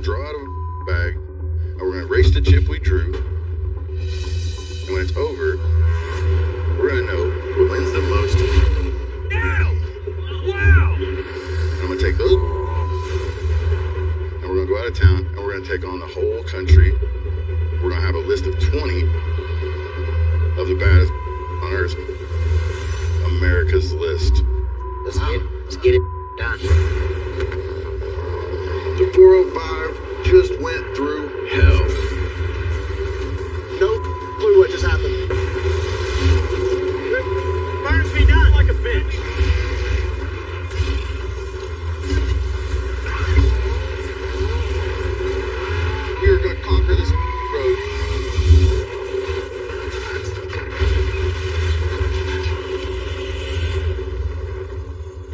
draw out of a bag, and we're gonna race the chip we drew. And when it's over, we're gonna know what wins the most. Now! Wow! And I'm gonna take those, and we're gonna go out of town, and we're gonna take on the whole country. We're gonna have a list of 20 of the baddest on Earth. America's list. Let's get it done. The 405 just went through hell. No clue what just happened. Burns me down like a bitch. We're gonna conquer this road.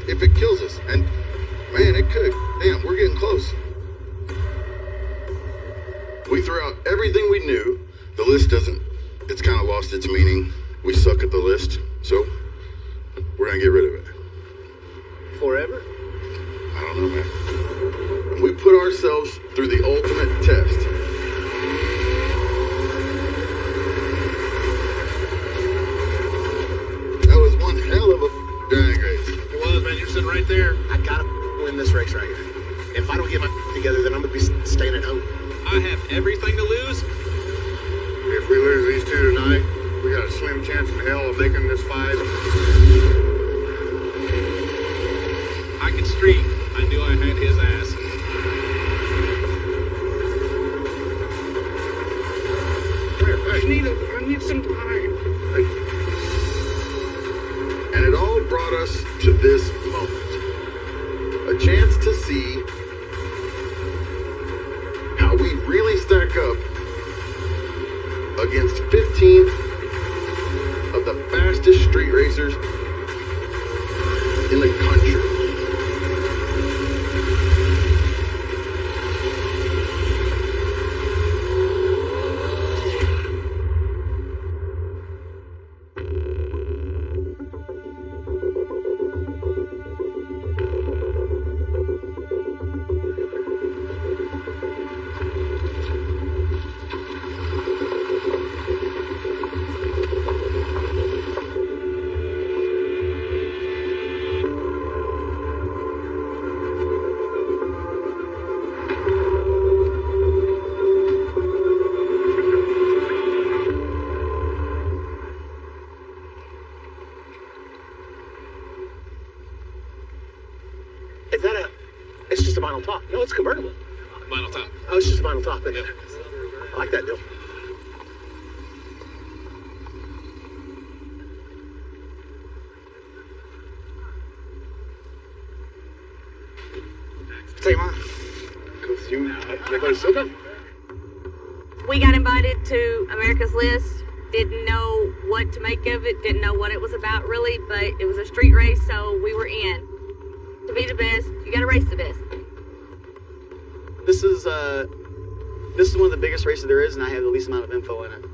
If it kills us, and man, it could. Damn, we're getting close. We threw out everything we knew. The list doesn't, it's kind of lost its meaning. We suck at the list, so we're gonna get rid of it. Forever? I don't know, man. And we put ourselves through the ultimate test. That was one hell of a drag race. It was, man. You're sitting right there. I gotta win this race right here. If I don't get my together, then I'm gonna be staying at home. I have everything to lose. If we lose these two tonight, we got a slim chance in hell of making this fight. I can streak. I knew I had his ass. I need some time. And it all brought us to this moment. A chance to see how we really stack up against 15 of the fastest street racers in the country. It's just a vinyl top. No, it's convertible. Vinyl top. Oh, it's just a vinyl top. Yeah. I like that deal. Say, Mom. Because everybody's so good. We got invited to America's List. Didn't know what to make of it. Didn't know what it was about really, but it was a street race, so we were in. To be the best, you gotta race the best. This is one of the biggest races there is, and I have the least amount of info in it.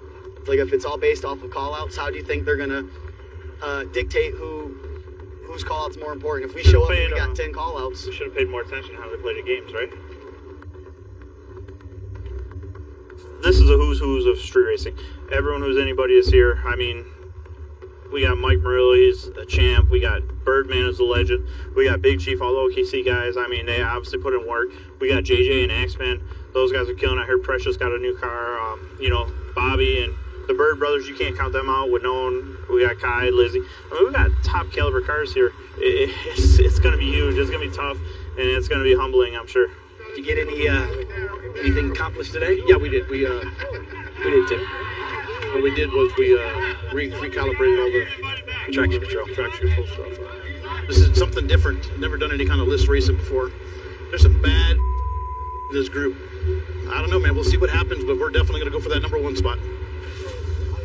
Like, if it's all based off of call-outs, how do you think they're gonna dictate whose call-out's more important? If we show up and we got 10 call-outs, we should have paid more attention to how they play the games, right? This is a who's of street racing. Everyone who's anybody is here. I mean, we got Mike Murillo, he's a champ. We got Birdman as a legend. We got Big Chief, all the OKC guys. I mean, they obviously put in work. We got JJ and Axeman. Those guys are killing. I heard Precious got a new car. Bobby and the Bird brothers, you can't count them out with knowing. We got Kai, Lizzie. I mean, we got top caliber cars here. It's going to be huge. It's going to be tough, and it's going to be humbling, I'm sure. Did you get anything accomplished today? Yeah, we did. We did too. What we did was we recalibrated all the traction control stuff. This is something different. Never done any kind of list racing before. There's some bad in this group. I don't know, man. We'll see what happens, but we're definitely going to go for that number one spot.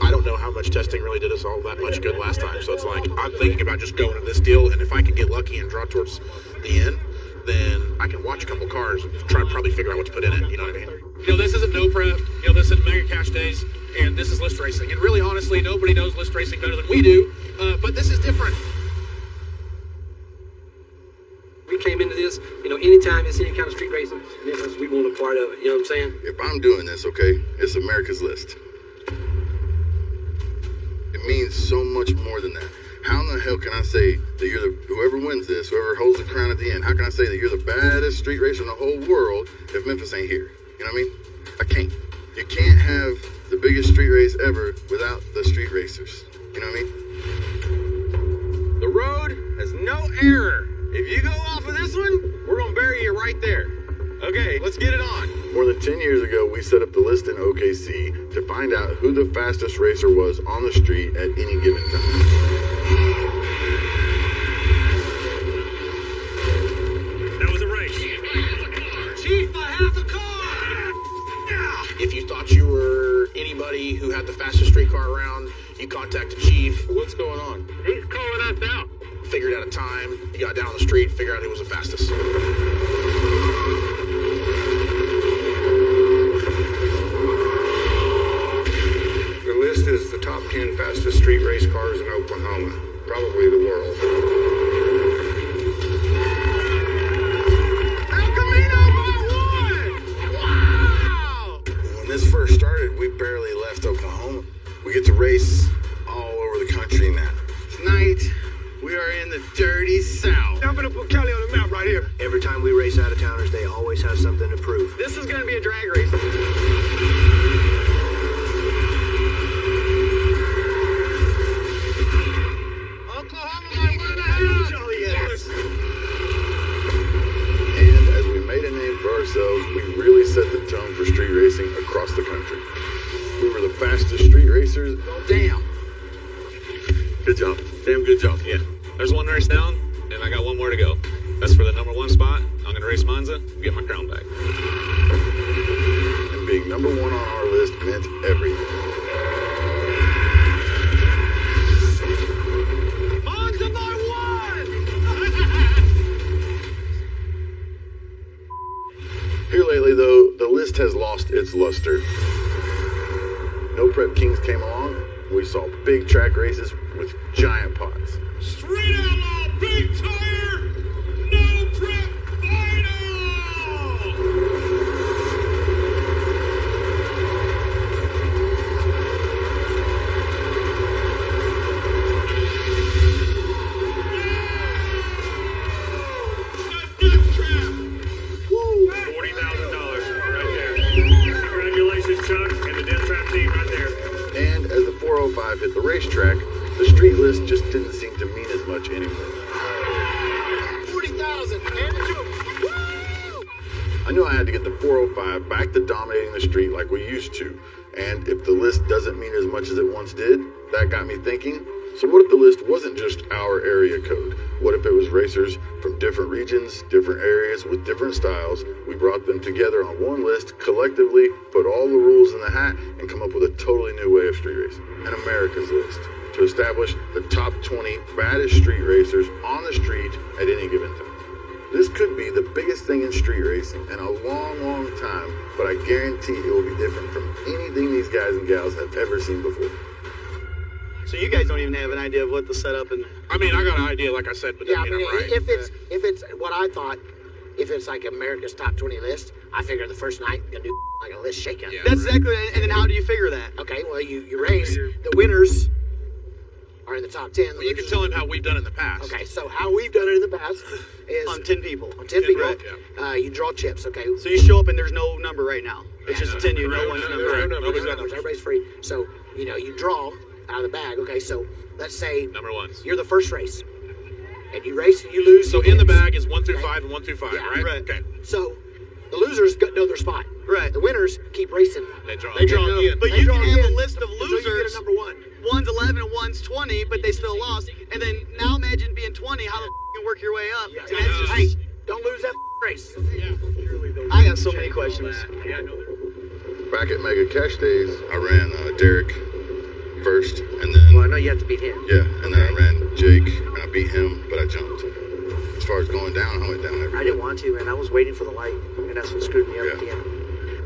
I don't know how much testing really did us all that much good last time, so it's like I'm thinking about just going to this deal, and if I can get lucky and draw towards the end, then I can watch a couple cars and try to probably figure out what to put in it, you know what I mean? This isn't no prep. This is Mega Cash Days, and this is list racing. And really, honestly, nobody knows list racing better than we do, but this is different. We came into this, anytime it's any kind of street racing, we want to part of it. You know what I'm saying? If I'm doing this, okay, it's America's List. It means so much more than that. How in the hell can I say that you're whoever wins this, whoever holds the crown at the end, how can I say that you're the baddest street racer in the whole world if Memphis ain't here? You know what I mean? I can't. You can't have the biggest street race ever without the street racers. You know what I mean? The road has no error. If you go off of this one, we're gonna bury you right there. Okay, let's get it on. More than 10 years ago, we set up the list in OKC to find out who the fastest racer was on the street at any given time. That was a race. Chief, I have the car! If you thought you were anybody who had the fastest street car around, you contacted Chief. What's going on? He's calling us out. Figured out a time. You got down on the street, figured out who was the fastest. The list is the top 10 fastest street race cars in Oklahoma, probably the world. El Camino by one! Wow! When this first started, we barely left Oklahoma. We get to race all over the country now. Tonight, we are in the dirty South. I'm gonna put Kelly on the map right here. Every time we race out of towners, they always have something to prove. This is gonna be a drag race. Oklahoma by 1.5. Oh, yes. And as we made a name for ourselves, we really set the tone for street racing across the country. We were the fastest street racers. Damn. Good job. Damn good job. Yeah. There's one race down, and I got one more to go. That's for the number 1 spot. I'm gonna race Monza, get my crown back. And being number 1 on our list meant everything. Monza by 1! Here lately, though, the list has lost its luster. No Prep Kings came along. We saw big track races with giant pots. Street Outlaw, big tire, no prep final! $40,000 right there. Congratulations, Chuck, and the Death Trap team right there. And as the 405 hit the racetrack, the street list just didn't seem to mean as much anymore. 40,000, hand it to him. I knew I had to get the 405 back to dominating the street like we used to. And if the list doesn't mean as much as it once did, that got me thinking, so what if the list wasn't just our area code? What if it was racers from different regions, different areas, with different styles? We brought them together on one list, collectively put all the rules in the hat, and come up with a totally new way of street racing. An America's List, to establish the top 20 baddest street racers on the street at any given time. This could be the biggest thing in street racing in a long, long time, but I guarantee it will be different from anything these guys and gals have ever seen before. So you guys don't even have an idea of what the setup and. I mean, I got an idea, like I said, but Yeah, I doesn't mean, mean I'm right. if it's what I thought, if it's like America's top 20 list, I figure the first night gonna do like a list shakeout. Yeah. That's exactly. And then how do you figure that? Okay, well you race the winners are in the top 10. Well, you can tell him how we've done it in the past. Okay, so how we've done it in the past is On 10 people. on 10 people. right, You draw chips. Okay. So you show up and there's no number right now. It's just no. 10 you, no No, one's no, number. no, Right? no, Nobody's no, numbers. Everybody's free. So you draw out of the bag. Okay, so let's say Number 1s. you're the first race, and you race, you lose. So you in the wins. bag is 1 through Okay. 5 and 1 through 5, Yeah, right? right. Okay. So the losers know their spot. Right. The winners keep racing. They draw. They draw again. But They you draw can have again a list of until you get losers. a number one. One's 11 and one's 20, but they still lost. And then now imagine being 20. How the you work your way up? Yeah, And that's just- hey, don't lose that race. I got so many questions. Back at Mega Cash Days, I ran Derek first, and then Well, I know you have to beat him. yeah, and then I ran Jake, and I beat him, but I jumped. As far as going down, I went down every. I didn't want to, and I was waiting for the light, and that's what screwed me up at the Yeah. end.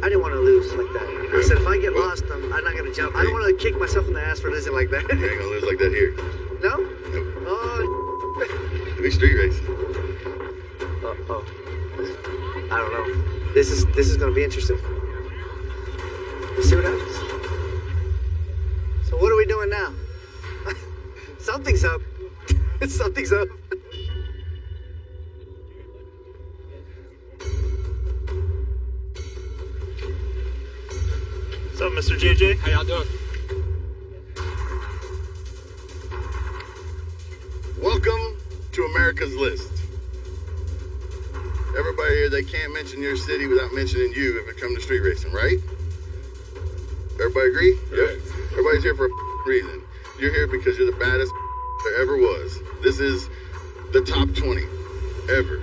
I didn't want to lose like that. I said, if I get lost, I'm not going to jump. I don't want to kick myself in the ass for losing like that. You ain't gonna lose like that here. No? Nope. Oh, It'll be street racing. uh-oh. I don't know. This is going to be interesting. Let's see what happens. So what are we doing now? Something's up. Something's up. What's up, Mr. JJ? How y'all doing? Welcome to America's List. Everybody here, they can't mention your city without mentioning you if it comes to street racing, right? Everybody agree? Yep. Everybody's here for a reason. You're here because you're the baddest there ever was. This is the top 20 ever.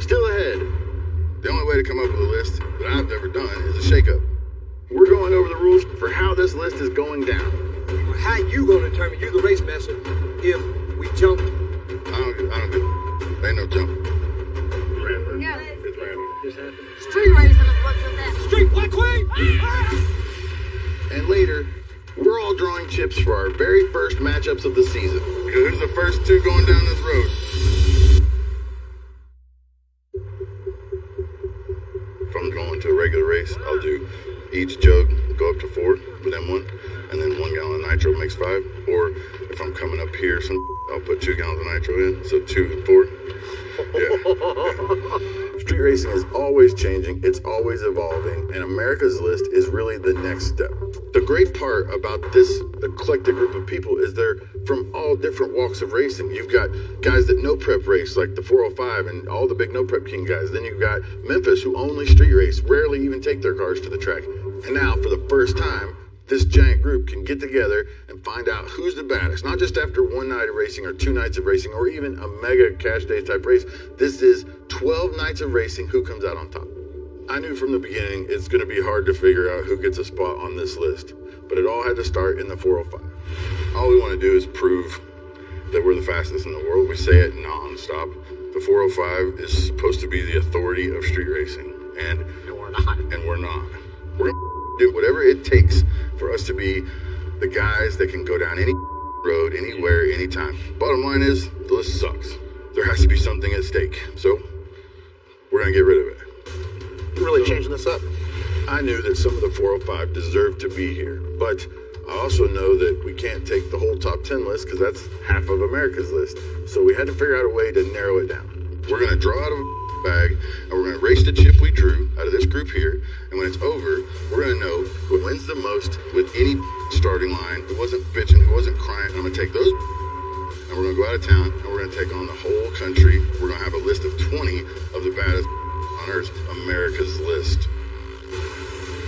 Still ahead. The only way to come up with a list that I've never done is a shakeup. We're going over the rules for how this list is going down. How you gonna determine you the race master if we jump? I don't get ain't no jump. Yeah. It's random. Just happened. Street racing is what's in that. Street Black Queen! And later, we're all drawing chips for our very first matchups of the season. Because who's the first two going down this road? If I'm going to a regular race, I'll do each jug go up to 4 with M1, and then 1 gallon of nitro makes 5. Or if I'm coming up here, I'll put 2 gallons of nitro in, so 2 and 4. Yeah. Street racing is always changing, it's always evolving, and America's List is really the next step. The great part about this eclectic group of people is they're from all different walks of racing. You've got guys that no prep race, like the 405 and all the big no prep king guys. Then you've got Memphis, who only street race, rarely even take their cars to the track. And now, for the first time, this giant group can get together and find out who's the baddest. Not just after 1 night of racing or 2 nights of racing or even a mega cash day type race. This is 12 nights of racing. Who comes out on top? I knew from the beginning it's going to be hard to figure out who gets a spot on this list. But it all had to start in the 405. All we want to do is prove that we're the fastest in the world. We say it non-stop. The 405 is supposed to be the authority of street racing. And we're not. We're going to do whatever it takes for us to be the guys that can go down any road, anywhere, anytime. Bottom line is, the list sucks. There has to be something at stake. So, we're going to get rid of it. You're really changing this up. I knew that some of the 405 deserved to be here, but I also know that we can't take the whole top 10 list because that's half of America's List. So we had to figure out a way to narrow it down. We're going to draw out of a bag, and we're going to race the chip we drew out of this group here, and when it's over, we're going to know who wins the most with any starting line, who wasn't bitching, who wasn't crying. I'm going to take those, and we're going to go out of town, and we're going to take on the whole country. We're going to have a list of 20 of the baddest on Earth, America's List.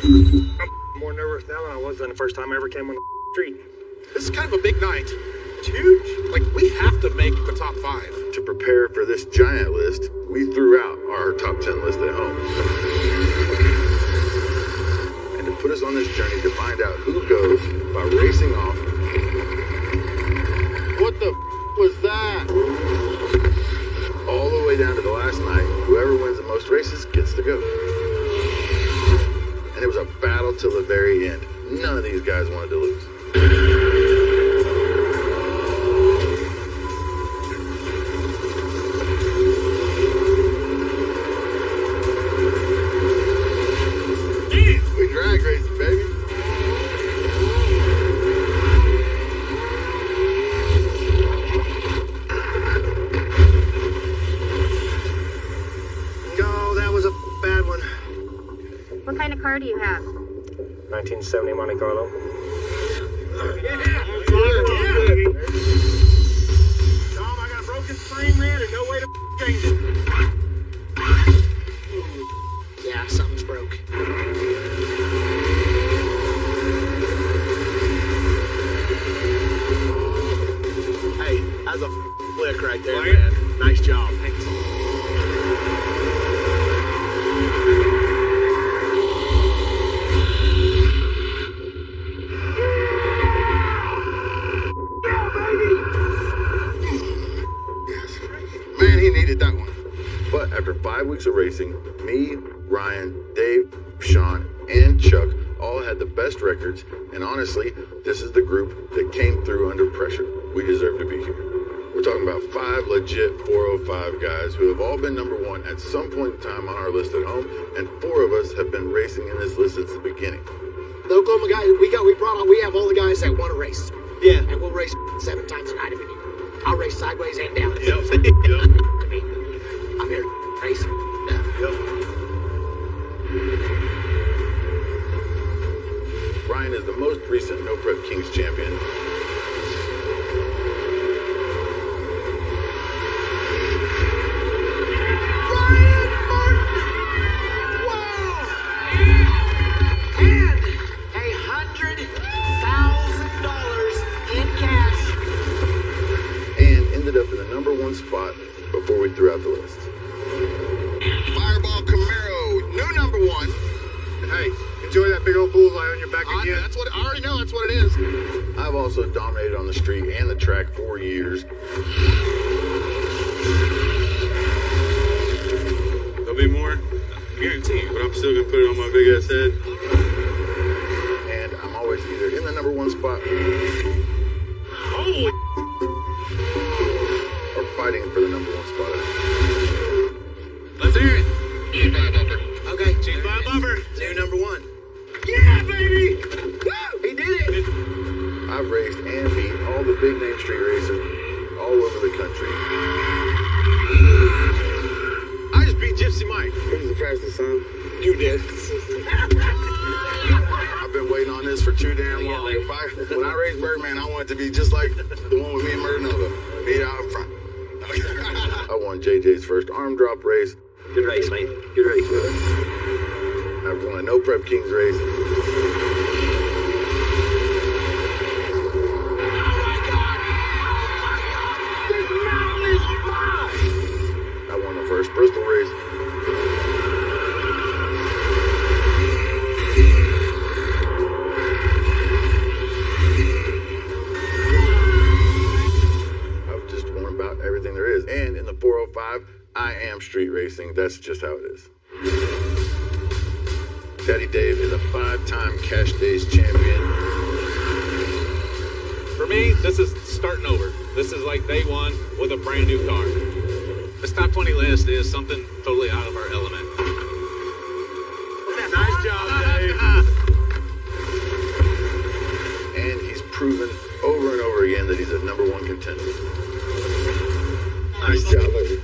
I'm more nervous now than I was the first time I ever came on the street. This is kind of a big night. It's huge. Like, we have to make the top 5. To prepare for this giant list, we threw out our top 10 list at home. And to put us on this journey to find out who goes by racing off. What the was that? All the way down to the last night, whoever wins the most races gets to go. And it was a battle till the very end. None of these guys wanted to lose. We drag racing, baby. No, that was a bad one. What kind of car do you have? 1970 Monte Carlo. Tom, I got a broken spring, man. There's no way to change it. Yeah, something's broke. Hey, that's a flick right there, man. Nice job. Thanks. Man, he needed that one. But after 5 weeks of racing, me, Ryan, Dave, Sean, and Chuck all had the best records, and honestly, this is the group that came through under pressure. We deserve to be here. We're talking about 5 legit 405 guys who have all been number 1 at some point in time on our list at home, and 4 of us have been racing in this list since the beginning. The Oklahoma guys, we have all the guys that want to race. Yeah. And we'll race 7 times a night if we need. I'll race sideways and down. Yep. I mean, I'm here to race. Brian is the most recent No Prep Kings champion. Up in the number 1 spot before we threw out the list. Fireball Camaro, new number 1. Hey, enjoy that big old bullseye on your back again. That's what I already know. That's what it is. I've also dominated on the street and the track for years. There'll be more, I guarantee you, but I'm still gonna put it on my big ass head. And I'm always either in the number 1 spot Holy! or fighting for the number 1 spot. Let's hear it. Okay. Cheese by a bumper. New number 1. Yeah, baby! Woo! He did it! I've raced and beat all the big name street racers all over the country. I just beat Gypsy Mike. Who's the fastest, son? You did. I've been waiting on this for too damn long. When I raced Birdman, I want it to be just like the one with me and Murder Nova. Me out in front. I won JJ's first arm drop race. Good race, mate. Good race. I've won a No Prep Kings race. I won the first Bristol race. I've just won about everything there is. And in the 405, I am street racing. That's just how it is. Daddy Dave is a 5-time Cash Days champion. For me, this is starting over. This is like day 1 with a brand new car. This top 20 list is something totally out of our element. Nice job, Dave. And he's proven over and over again that he's a number 1 contender. Nice job, baby.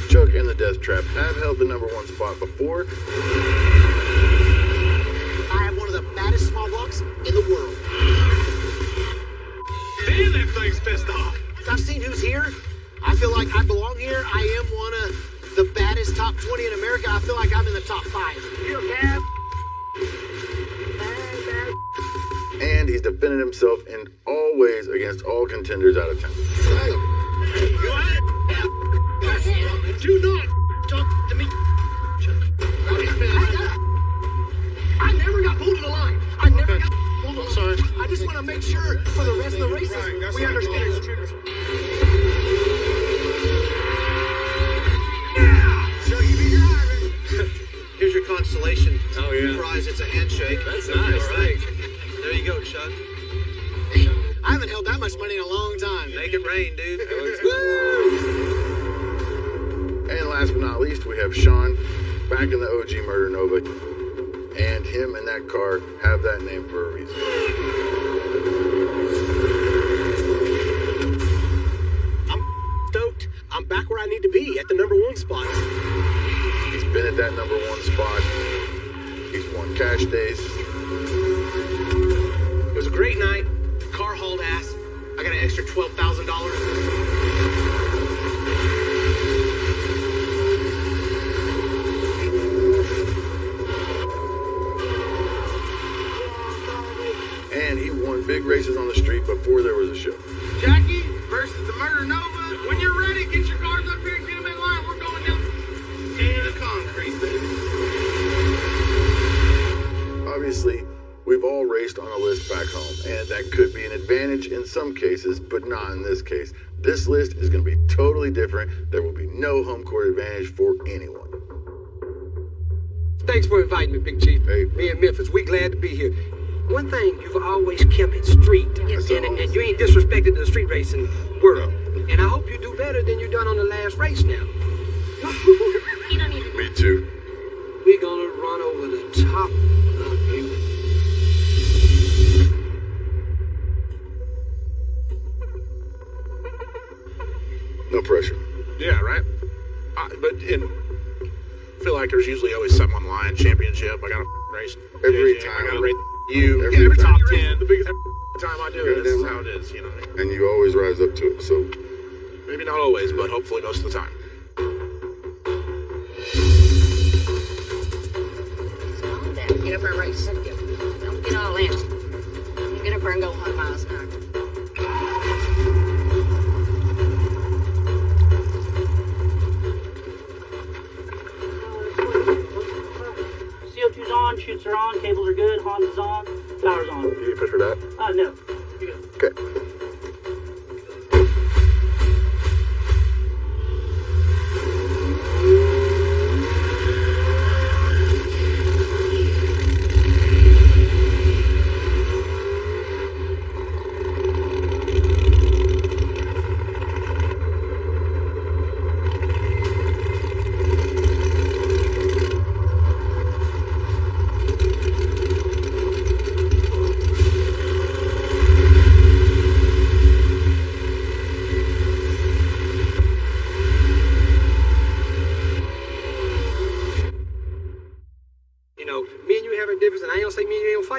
Chuck and the Death Trap have held the number 1 spot before. I have one of the baddest small blocks in the world. Damn, that thing's pissed off. I've seen who's here. I feel like I belong here. I am one of the baddest top 20 in America. I feel like I'm in the top 5. You can. And he's defended himself in all ways against all contenders out of town. Do not talk to me. I never got pulled in the line. I never got pulled in the line. Sorry. I just want to make sure for the rest of the races we understand. So you be driving. Here's your consolation. Oh, yeah. Prize, it's a handshake. That's nice. All right. There you go, Chuck. I haven't held that much money in a long time. Make it rain, dude. And last but not least, we have Sean back in the OG Murder Nova. And him and that car have that name for a reason. I'm stoked. I'm back where I need to be at the number 1 spot. He's been at that number 1 spot. He's won Cash Days. It was a great night. Car hauled ass. I got an extra $12,000. And he won big races on the street before there was a show. Jackie versus the Murder Nova. When you're ready, get your cars up here and get them in line. We're going down in the concrete, baby. Obviously, we've all raced on a list back home, and that could be an advantage in some cases, but not in this case. This list is going to be totally different. There will be no home court advantage for anyone. Thanks for inviting me, Big Chief. Hey. Me and Memphis, we glad to be here. one thing, you've always kept it street. And you ain't disrespected the street racing world. And I hope you do better than you done on the last race now. Me too. We're gonna run over the top of you. No pressure. Yeah, right? I feel like there's usually always something on the line. Championship, I got a race. Every JJ, time. I got to race you. Every Every time. top 10. The biggest time I do it. This is Goddamn how it is, you know. And you always rise up to it, so. Maybe not always, but hopefully most of the time. Calm down. Get up there and race. Don't get all antsy. Get up there and go 100 miles an hour. CO2's on, chutes are on, cables are good, Honda's on, power's on. Did you push for that? No. You're good. Okay.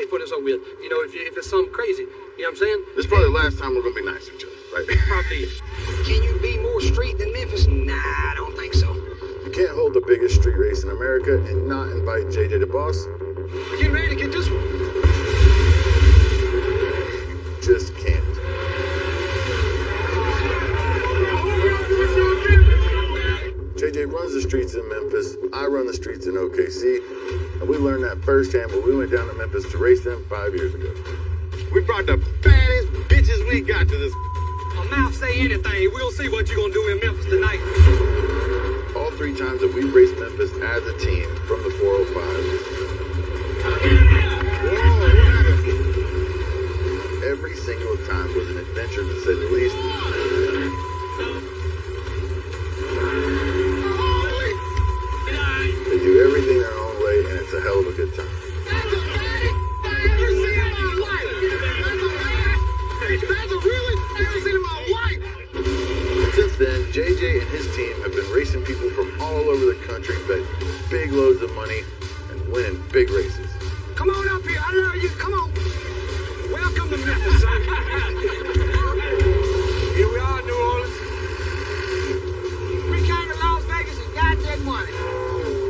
For this over with, you know, if it's something crazy, you know what I'm saying? This is probably the last time we're gonna be nice to each other, right? Probably. Can you be more street than Memphis? Nah, I don't think so. You can't hold the biggest street race in America and not invite JJ the boss. We're getting ready to get this one. You just can't. JJ runs the streets in Memphis, I run the streets in OKC, and we learned that firsthand when we went down to Memphis to race them 5 years ago. We brought the baddest bitches we got to this. My mouth say anything. We'll see what you're gonna do in Memphis tonight. All 3 times that we've raced Memphis as a team from the 405. Every single time was an adventure to say the least. They do everything their own way, and it's a hell of a good time. That's the baddest I've ever seen in my life. That's the realest I've ever seen in my life. And since then, JJ and his team have been racing people from all over the country, betting big loads of money and winning big races. Come on up here. I love you. Come on. Welcome to Memphis, son. Here we are, New Orleans. We came to Las Vegas and got that money.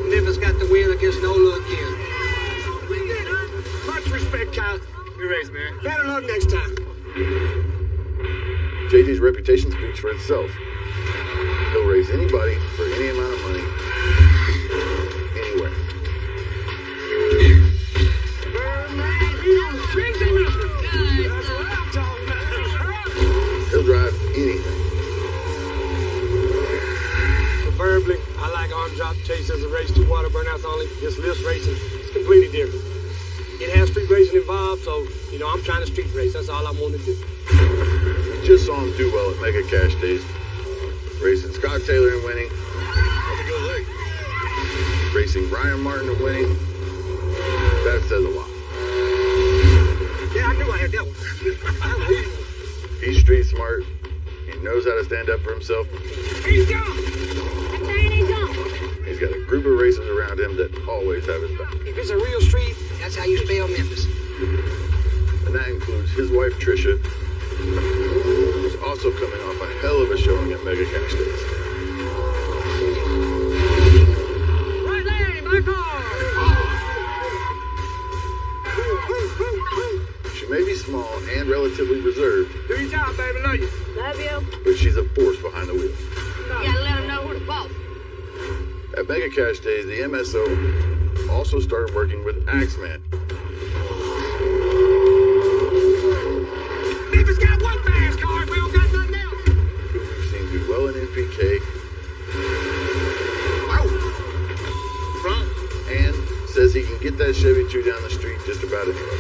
Memphis got the win against Nola again. We did, huh? Much respect, Kyle. Good race, man. Better luck next time. JJ's reputation speaks for itself. He'll race anybody for any amount of money, anywhere. He'll drive anything. Preferably, I like arm drop chase as a race, 2 water burnouts only. This lift racing is completely different. It has street racing involved, so, you know, I'm trying to street race. That's all I want to do. We just saw him do well at Mega Cash Days. Racing Scott Taylor and winning. That's a good leg. Racing Brian Martin and winning. That says a lot. Yeah, I knew I had that one. He's street smart. He knows how to stand up for himself. He's gone. I'm saying he's on. He's got a group of racers around him that always have his back. If it's a real street, that's how you spell Memphis. And that includes his wife, Trisha, who's also coming off a hell of a showing at Mega Cash Days. Right lane, back on. She may be small and relatively reserved, Do your job, baby. Love you. Love you. but she's a force behind the wheel. You gotta let him know who the boss. At Mega Cash Days, the MSO also started working with Axeman. Memphis got one fast car. We don't got nothing else. Who we've seen do well in NPK. And says he can get that Chevy 2 down the street just about anywhere.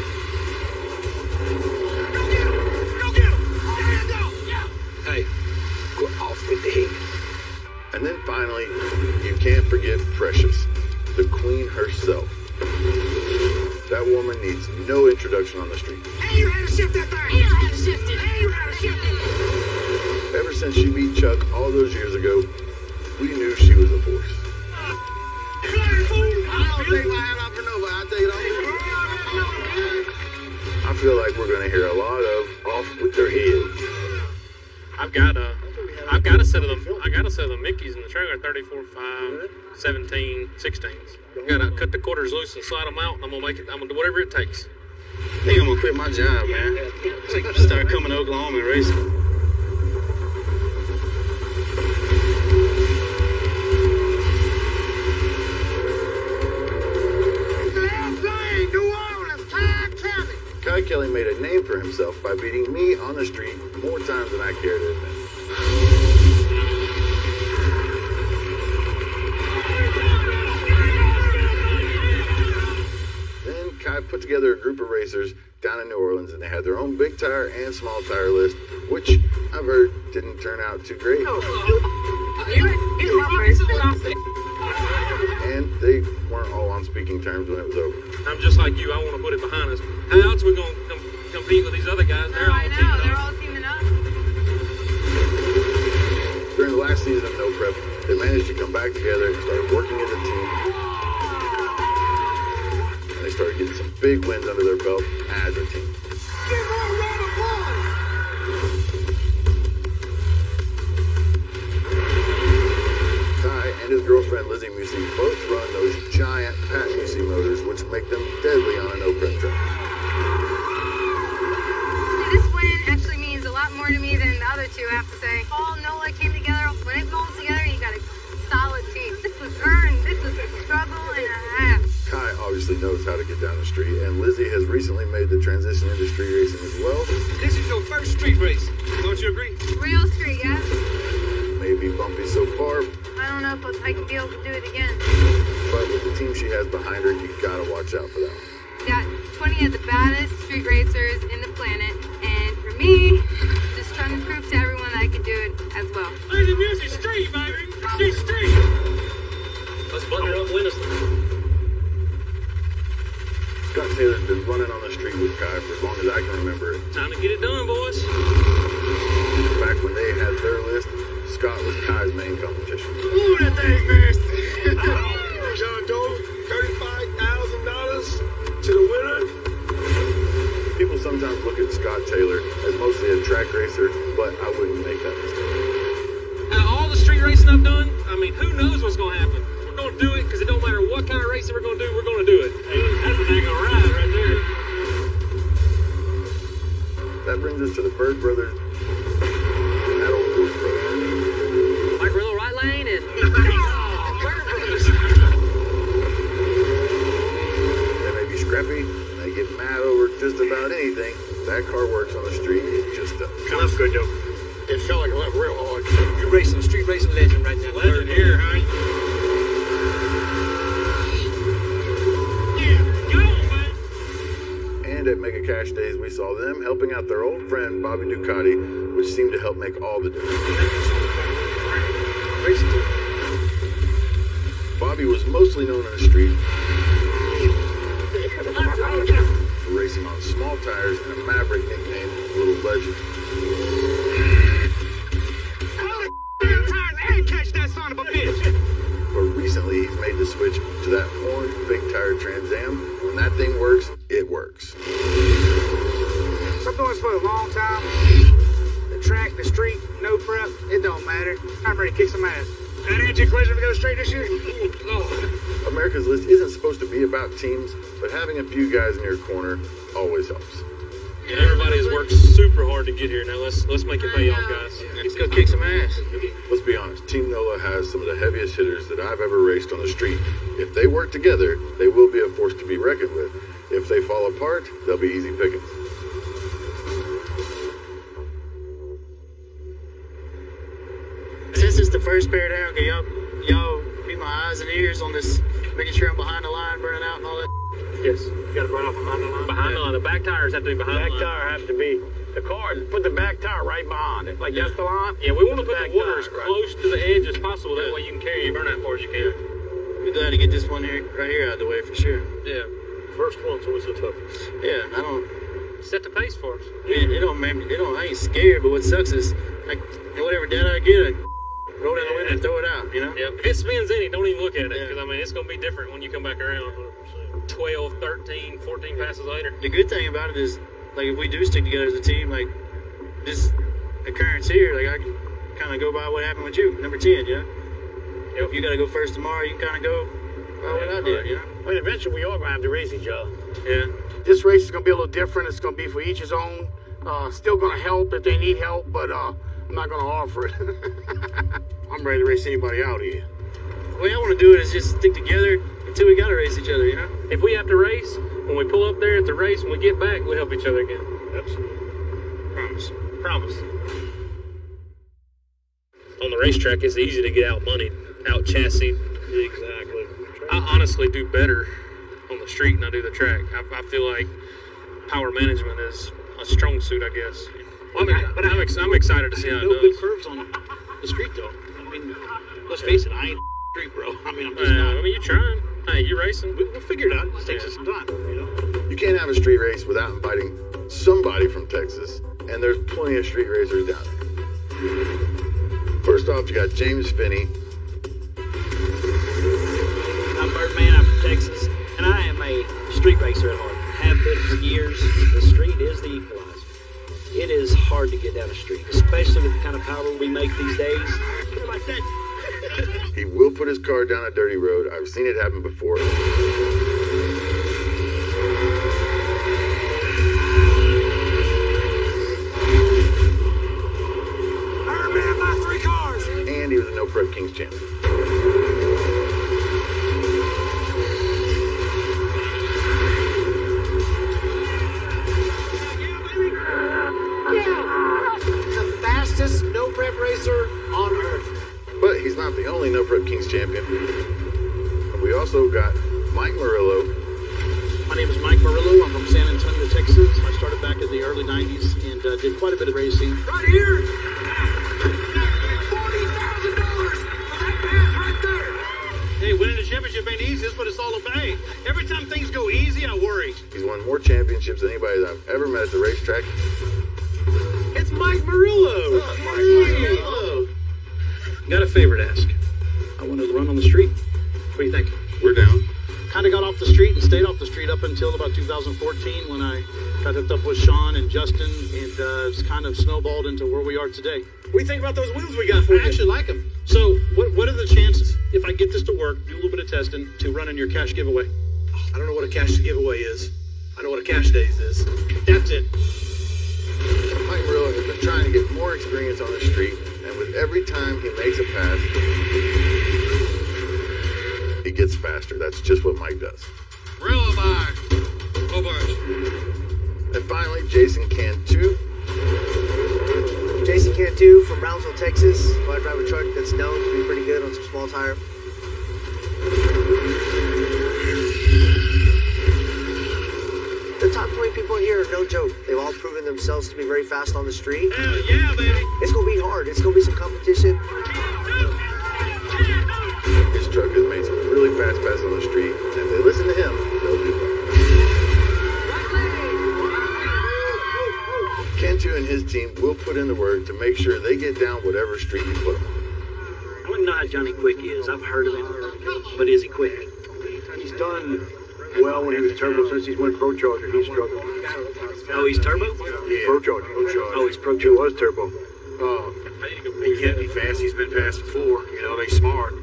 finally, you can't forget Precious, the queen herself. That woman needs no introduction on the street. Hey, you had to shift that thing! You had to shift it! Hey, you had to shift it! Ever since she beat Chuck all those years ago, we knew she was a force. I don't take my hat off for nobody. I take it off. I feel like we're gonna hear a lot of off with their heads. I've got a set of them. I got a set of the Mickeys in the trailer, 34, 5, 17, 16s. Gotta cut the quarters loose and slide them out, and I'm gonna make it. I'm gonna do whatever it takes. I think I'm gonna quit my job, man. Start coming to Oklahoma and racing. Kai Kelly made a name for himself by beating me on the street more times than I care to admit. Then Kai put together a group of racers down in New Orleans, and they had their own big tire and small tire list, which I've heard didn't turn out too great. And they weren't all on speaking terms when it was over. I'm just like you. I want to put it behind us. How else we gonna compete with these other guys? They're all teaming up. During the last season of No Prep, they managed to come back together and started working as a team. And they started getting some big wins under their belt as a team. Ty and his girlfriend Lizzie Musey both run those giant Pat Musey motors, which make them deadly on a No Prep track. This win actually means a lot more to me than the other two, I have to say. Paul and Nola came together. When it falls together, you got a solid team. This was earned. This was a struggle and a half. Kai obviously knows how to get down the street, and Lizzie has recently made the transition into street racing as well. This is your first street race. Don't you agree? Real street, yeah? Maybe bumpy so far, I don't know if I can be able to do it again. but with the team she has behind her, you gotta watch out for that one. Got 20 of the baddest street racers in the planet, and for me, just trying to prove to everyone that I can do it as well. Lazy Music Street, baby. Street. Let's button her up, win us. Scott Taylor's been running on the street with Kai for as long as I can remember. Time to get it done, boys. Back when they had their list, Scott was Kai's main competition. Ooh, that thing's nasty. John Doe, $35,000 to the winner. People sometimes look at Scott Taylor as mostly a track racer, but I wouldn't make that mistake. Out of all the street racing I've done, I mean, who knows what's gonna happen? We're gonna do it because it don't matter what kind of racing we're gonna do. We're gonna do it. Hey, that's a dang gonna ride right there. That brings us to the Bird Brothers and that old Bruce brother. Mike Rillo, right lane, and They may be scrappy, and they get mad over just about anything. That car works on the street, it just does. That's good, though. It felt like it went real hard. You're racing a street racing legend right now. Legend here, huh? Yeah, go, man. And at Mega Cash Days, we saw them helping out their old friend Bobby Ducati, which seemed to help make all the difference. Bobby was mostly known on the street for racing on small tires and a Maverick nicknamed Little Legend. Catch that son of a bitch. But recently, he's made the switch to that orange big tire Trans Am. When that thing works, it works. I'm doing this for a long time. The track, the street, no prep, it don't matter. I'm ready to kick some ass. That ain't your pleasure to go straight this year? America's List isn't supposed to be about teams, but having a few guys in your corner always helps. Everybody has worked super hard to get here. Now let's make it pay off, guys. Let's go kick some ass. Let's be honest, Team NOLA has some of the heaviest hitters that I've ever raced on the street. If they work together, they will be a force to be reckoned with. If they fall apart, they'll be easy pickings. Since it's the first pair down, can y'all be my eyes and ears on this, making sure I'm behind the line, burning out and all that? Yes, you got to burn off behind the line. Behind the line. The back tires have to be behind the line. Back tire have to be. the car, put the back tire right behind it. Like that's the line? Yeah, we want to put back the water as tire, right. close to the edge as possible. That way you can carry your burnout far as you can. We're glad to get this one here, right here, out of the way for sure. Yeah. First one's always the toughest. Yeah, I don't. Set the pace for us. Man, I ain't scared, but what sucks is, like, whatever data I get, I roll down the window and throw it out, you know? Yeah. If it spins any, don't even look at it. Because, I mean, it's going to be different when you come back around. 12, 13, 14 passes later. The good thing about it is, like, if we do stick together as a team, like, this occurrence here, like, I can kind of go by what happened with you, number 10, you know? If you got to go first tomorrow, you can kind of go by what I did, you know? I mean, eventually we all gonna have to race each other. Yeah. This race is gonna be a little different. It's gonna be for each his own. Still gonna help if they need help, but I'm not gonna offer it. I'm ready to race anybody out here. The way I want to do it is just stick together until we gotta race each other, you know? If we have to race, when we pull up there at the race, when we get back, we help each other again. Absolutely. Promise. Promise. On the racetrack, it's easy to get out moneyed, out chassis. Exactly. I honestly do better on the street than I do the track. I feel like power management is a strong suit, I guess. Well, I'm excited to see how it No good does. curves on the street, though. I mean, let's face it, I ain't street, bro. I mean, I'm just not. I mean, you're trying. Hey, you're racing. We'll figure it out. It just takes us some time, you know? You can't have a street race without inviting somebody from Texas, and there's plenty of street racers down there. First off, you got James Finney. I'm Birdman, I'm from Texas, and I am a street racer at heart. Have been for years. The street is the equalizer. It is hard to get down the street, especially with the kind of power we make these days. Like that. He will put his car down a dirty road. I've seen it happen before. Birdman by 3 cars. And he was a No Prep Kings champion. The fastest no prep racer on earth. But he's not the only No Prep Kings champion. We also got Mike Murillo. My name is Mike Murillo. I'm from San Antonio, Texas. I started back in the early 90s and did quite a bit of racing. Right here. $40,000 for that pass right there. Hey, winning a championship ain't easy. That's what it's all about. Hey, every time things go easy, I worry. He's won more championships than anybody that I've ever met at the racetrack. It's Mike Murillo. Hello. Got a favor to ask. I wanted to run on the street. What do you think? We're down. Kind of got off the street and stayed off the street up until about 2014 when I got hooked up with Sean and Justin, and it's kind of snowballed into where we are today. What do you think about those wheels we got for you? I actually like them. So, what are the chances, if I get this to work, do a little bit of testing, to run in your cash giveaway? I don't know what a cash giveaway is. I know what a cash days is. That's it. Mike Murillo has been trying to get more experience on the street, and with every time he makes a pass, he gets faster. That's just what Mike does. Murillo by. And finally, Jason Cantu. Jason Cantu from Brownsville, Texas. I drive a truck that's known to be pretty good on some small tire. The top 20 people here are no joke. They've all proven themselves to be very fast on the street. Hell yeah, baby. It's gonna be hard. It's gonna be some competition. His truck has made some really fast passes on the street, and if they listen to him, they'll do well. Cantu and his team will put in the work to make sure they get down whatever street you put them on. I wouldn't know how Johnny Quick is. I've heard of him, but is he quick? He's done well when he was turbo. Since he's went Pro Charger, he's struggled. Oh, he's turbo? He's Pro Charger. Oh, he's Pro He Charger. was turbo. He can't be fast. He's been fast before. You know, they smart.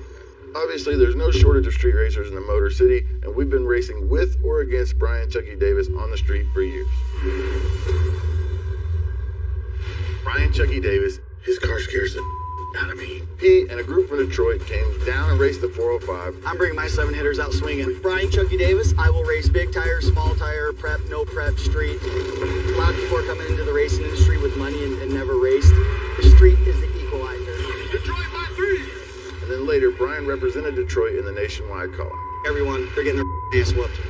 Obviously, there's no shortage of street racers in the Motor City, and we've been racing with or against Brian Chucky Davis on the street for years. Brian Chucky Davis, his car scares the out of me. He and a group from Detroit came down and raced the 405. I'm bringing my 7 hitters out swinging. With Brian Chucky Davis, I will race big tire, small tire, prep, no prep, street. A lot of people are coming into the racing industry with money and never raced. The street is the equalizer. Detroit by 3. And then later, Brian represented Detroit in the nationwide call-out. Everyone, they're getting their ass whooped.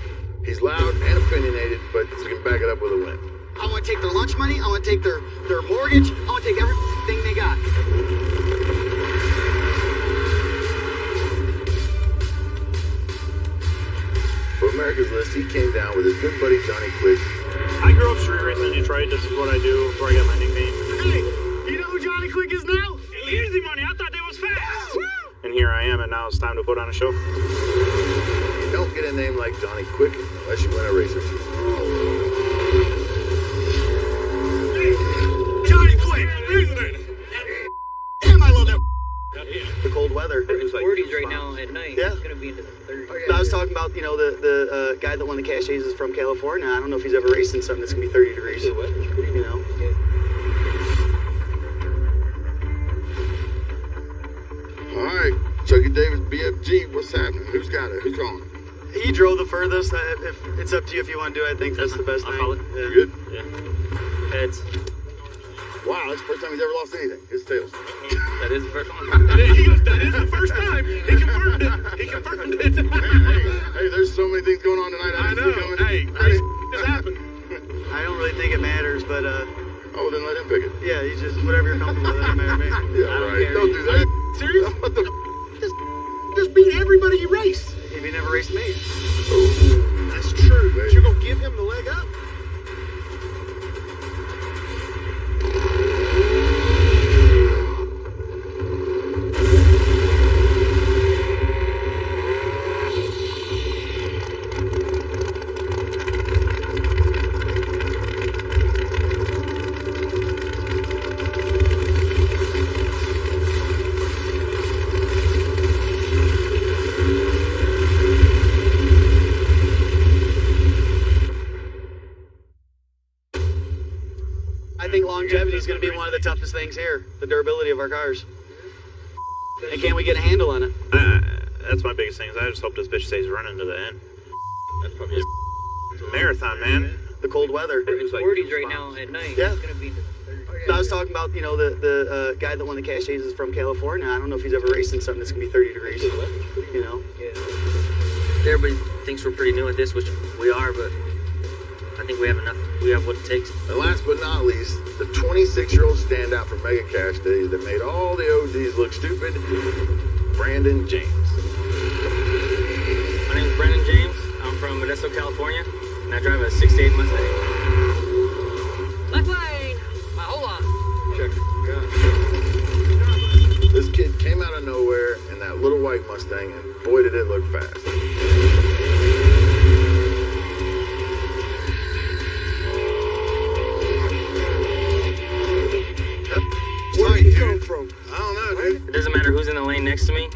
He's loud and opinionated, but he can back it up with a win. I want to take their lunch money. I want to take their mortgage. I want to take everything they got. For America's List, he came down with his good buddy Johnny Quick. I grew up street racing in Detroit. This is what I do before I got my nickname. Hey, you know who Johnny Quick is now? Easy money. I thought they was fast. And here I am, and now it's time to put on a show. You don't get a name like Johnny Quick unless you win a racer. Johnny Quick! Damn, I love that. The cold weather. It's 40s right now at night. Yeah. It's gonna be into the 30s. I was talking about, the guy that won the cash days is from California. I don't know if he's ever raced in something that's gonna be 30 degrees. You know. All right, Chucky Davis, BFG, what's happening? Who's got it? Who's calling? He drove the furthest. If it's up to you if you want to do it. I think that's the best thing. call it. Yeah. You good? Yeah. Heads. Wow, that's the first time he's ever lost anything. His tails. That is the first one. He goes, that is the first time. He confirmed it. He confirmed it. Hey, there's so many things going on tonight. I know. Hey, crazy just happened. I don't really think it matters, but Oh, then let him pick it. yeah, you just whatever you're comfortable with. Doesn't matter to me. Yeah, right. Don't do that. Serious? What the? Just beat everybody he raced. If he never raced me. That's true. But you're gonna give him the leg up. I think longevity is going to be one of the toughest things here. The durability of our cars. And can we get a handle on it? That's my biggest thing. Is I just hope this bitch stays running to the end. That's probably It's a marathon, man. The cold weather. It's 40s right now at night. Yeah. It's gonna be into the 30s. I was talking about, the guy that won the cash days is from California. I don't know if he's ever raced in something that's going to be 30 degrees. You know? Everybody thinks we're pretty new at this, which we are, but I think we have enough. We have what it takes. And last but not least, the 26-year-old standout from Mega Cash Days that made all the OGs look stupid, Brandon James. My name's Brandon James. I'm from Modesto, California, and I drive a 68 Mustang. Left lane! Hold on. Check. This kid came out of nowhere in that little white Mustang, and boy did it look fast. Where did he come from? I don't know, dude. It doesn't matter who's in the lane next to me.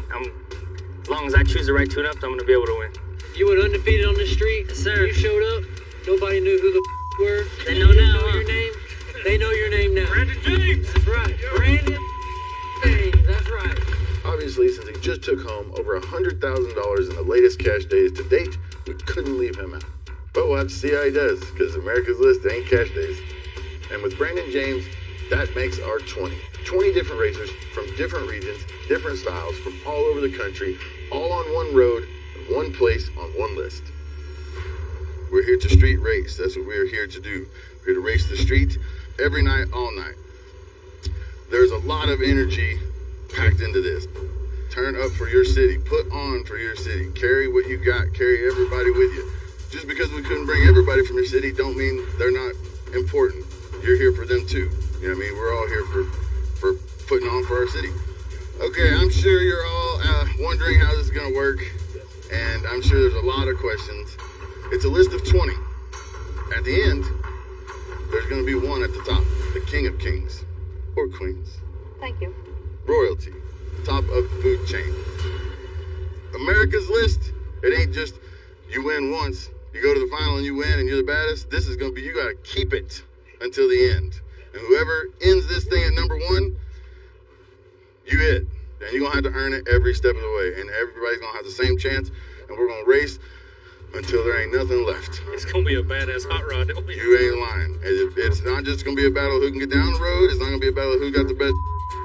As long as I choose the right tune-up, I'm gonna be able to win. You went undefeated on the street. Yes, sir. You showed up. Nobody knew who the were. They know now, Your huh? name. They know your name now. Brandon James. That's right. Brandon James. That's right. Obviously, since he just took home over $100,000 in the latest cash days to date, we couldn't leave him out. But we'll have to see how he does, because America's List ain't cash days. And with Brandon James, that makes our 20. 20 different racers from different regions, different styles, from all over the country, all on one road, in one place, on one list. We're here to street race. That's what we're here to do. We're here to race the street every night, all night. There's a lot of energy packed into this. Turn up for your city. Put on for your city. Carry what you got. Carry everybody with you. Just because we couldn't bring everybody from your city don't mean they're not important. You're here for them too. You know what I mean? We're all here for putting on for our city. Okay, I'm sure you're all wondering how this is going to work, and I'm sure there's a lot of questions. It's a list of 20. At the end, there's going to be one at the top, the king of kings, or queens. Thank you. Royalty, top of the food chain. America's List, it ain't just you win once, you go to the final and you win and you're the baddest. This is going to be, you got to keep it until the end. And whoever ends this thing at number one, you hit. And you're going to have to earn it every step of the way. And everybody's going to have the same chance. And we're going to race until there ain't nothing left. It's gonna be a badass hot rod. You ain't lying. It's not just going to be a battle who can get down the road. It's not going to be a battle who got the best,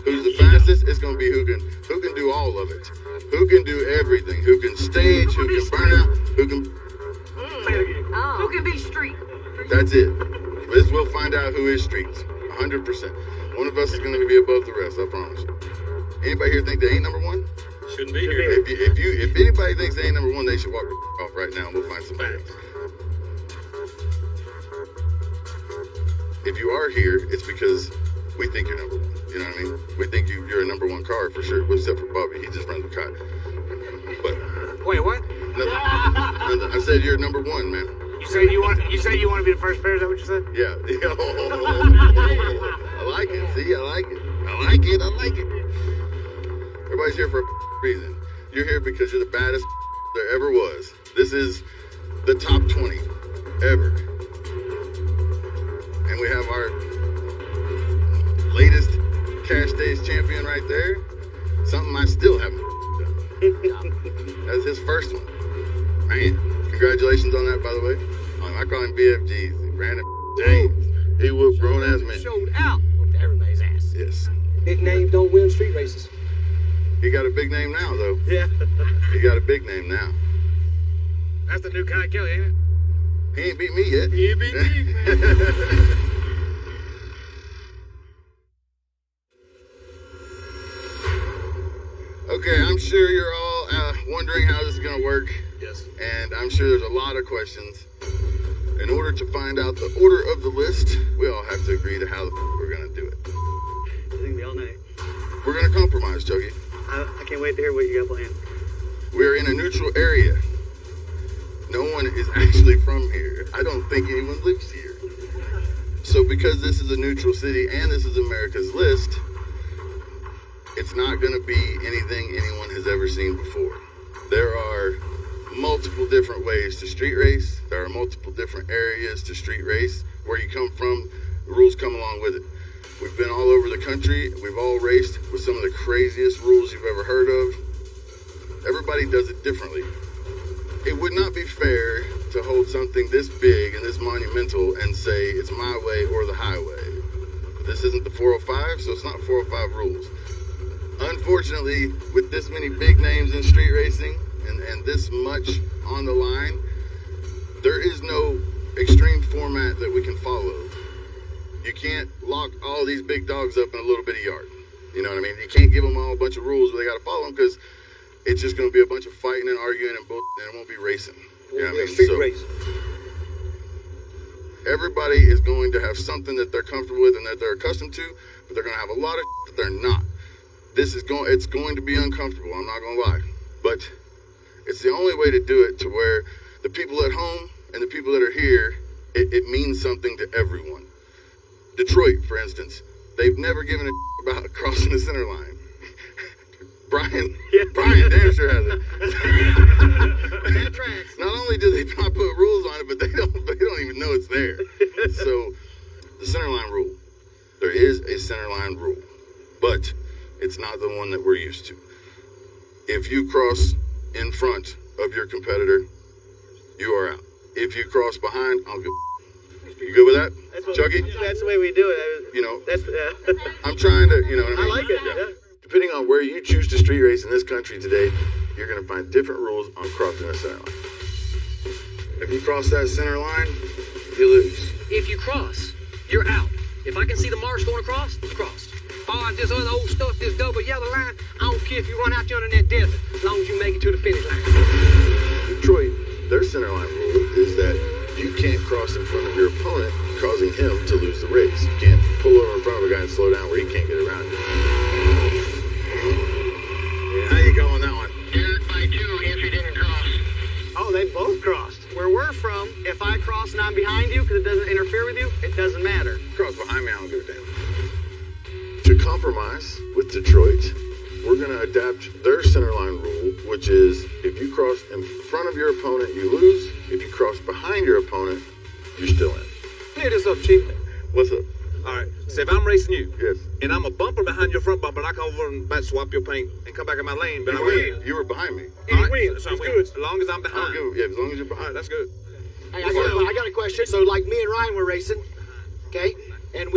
who's the fastest. It's going to be who can do all of it. Who can do everything. Who can stage, who can burn out, who can... Who can be street? That's it. This will find out who is streets. 100%. One of us is going to be above the rest, I promise you. Anybody here think they ain't number one? Shouldn't be here. If anybody thinks they ain't number one, they should walk off right now and we'll find somebody else. If you are here, it's because we think you're number one. You know what I mean? We think you're a number one car for sure, except for Bobby. He just runs with Cotton. But Wait, what? nothing. I said you're number one, man. You say you want to be the first pair? Is that what you said? Yeah. I like it. See, I like it. I like it. Everybody's here for a reason. You're here because you're the baddest there ever was. This is the top 20 ever. And we have our latest Cash Days champion right there. Something I still haven't done. That's his first one. Man, congratulations on that, by the way. I call him BFG. Brandon James. He whooped grown ass men. Showed out to everybody's ass. Yes. Big names don't win street races. He got a big name now, though. Yeah. He got a big name now. That's the new Kai Kelly, ain't it? He ain't beat me yet. He ain't beat me, man. Okay, I'm sure you're all wondering how this is going to work. Yes. And I'm sure there's a lot of questions. In order to find out the order of the list, we all have to agree to how we're going to do it. It's gonna be all night. We're going to compromise, Chucky. I can't wait to hear what you got planned. We're in a neutral area. No one is actually from here. I don't think anyone lives here. So because this is a neutral city and this is America's list, it's not going to be anything anyone has ever seen before. There are multiple different ways to street race. There are multiple different areas to street race. Where you come from, the rules come along with it. We've been all over the country. We've all raced with some of the craziest rules you've ever heard of. Everybody does it differently. It would not be fair to hold something this big and this monumental and say it's my way or the highway. This isn't the 405, so it's not 405 rules. Unfortunately, with this many big names in street racing and this much on the line, there is no extreme format that we can follow. You can't lock all these big dogs up in a little bitty yard. You know what I mean? You can't give them all a bunch of rules where they got to follow them because it's just going to be a bunch of fighting and arguing and bullshit, and it won't be racing. You know what I mean? Street race. Everybody is going to have something that they're comfortable with and that they're accustomed to, but they're going to have a lot of that they're not. It's going to be uncomfortable, I'm not going to lie. But it's the only way to do it to where the people at home and the people that are here, it means something to everyone. Detroit, for instance, they've never given a about crossing the center line. Brian damn sure hasn't. Not only do they not put rules on it, but they don't even know it's there. So, the center line rule. There is a center line rule, but it's not the one that we're used to. If you cross in front of your competitor, you are out. If you cross behind, I'll go. You good with that, Chucky? That's the way we do it. You know, That's I'm trying to, you know what I mean? I like it. Yeah. Depending on where you choose to street race in this country today, you're going to find different rules on crossing the center line. If you cross that center line, you lose. If you cross, you're out. If I can see the marks going across, it's crossed. Oh, this other old stuff, this double yellow line, I don't care if you run out there in that desert, as long as you make it to the finish line. Detroit, their center line rule is that you can't cross in front of your opponent, causing him to lose the race. You can't pull over in front of a guy and slow down where he can't get around you. Yeah, how you go on that one? By 2 if you didn't cross. Oh, they both crossed. Where we're from, if I cross and I'm behind you because it doesn't interfere with you, it doesn't matter. Cross behind me, I don't give a damn. To compromise with Detroit, we're going to adapt their center line rule, which is if you cross in front of your opponent, you lose. If you cross behind your opponent, you're still in. Clear this up, Chief. What's up? All right. So if I'm racing you, yes, and I'm a bumper behind your front bumper, and I come over and back swap your paint and come back in my lane, but I win. You were behind me. All right. So I win. As long as I'm behind. Yeah, as long as you're behind. All right, that's good. Hey, I got a question. So, like me and Ryan were racing, okay, and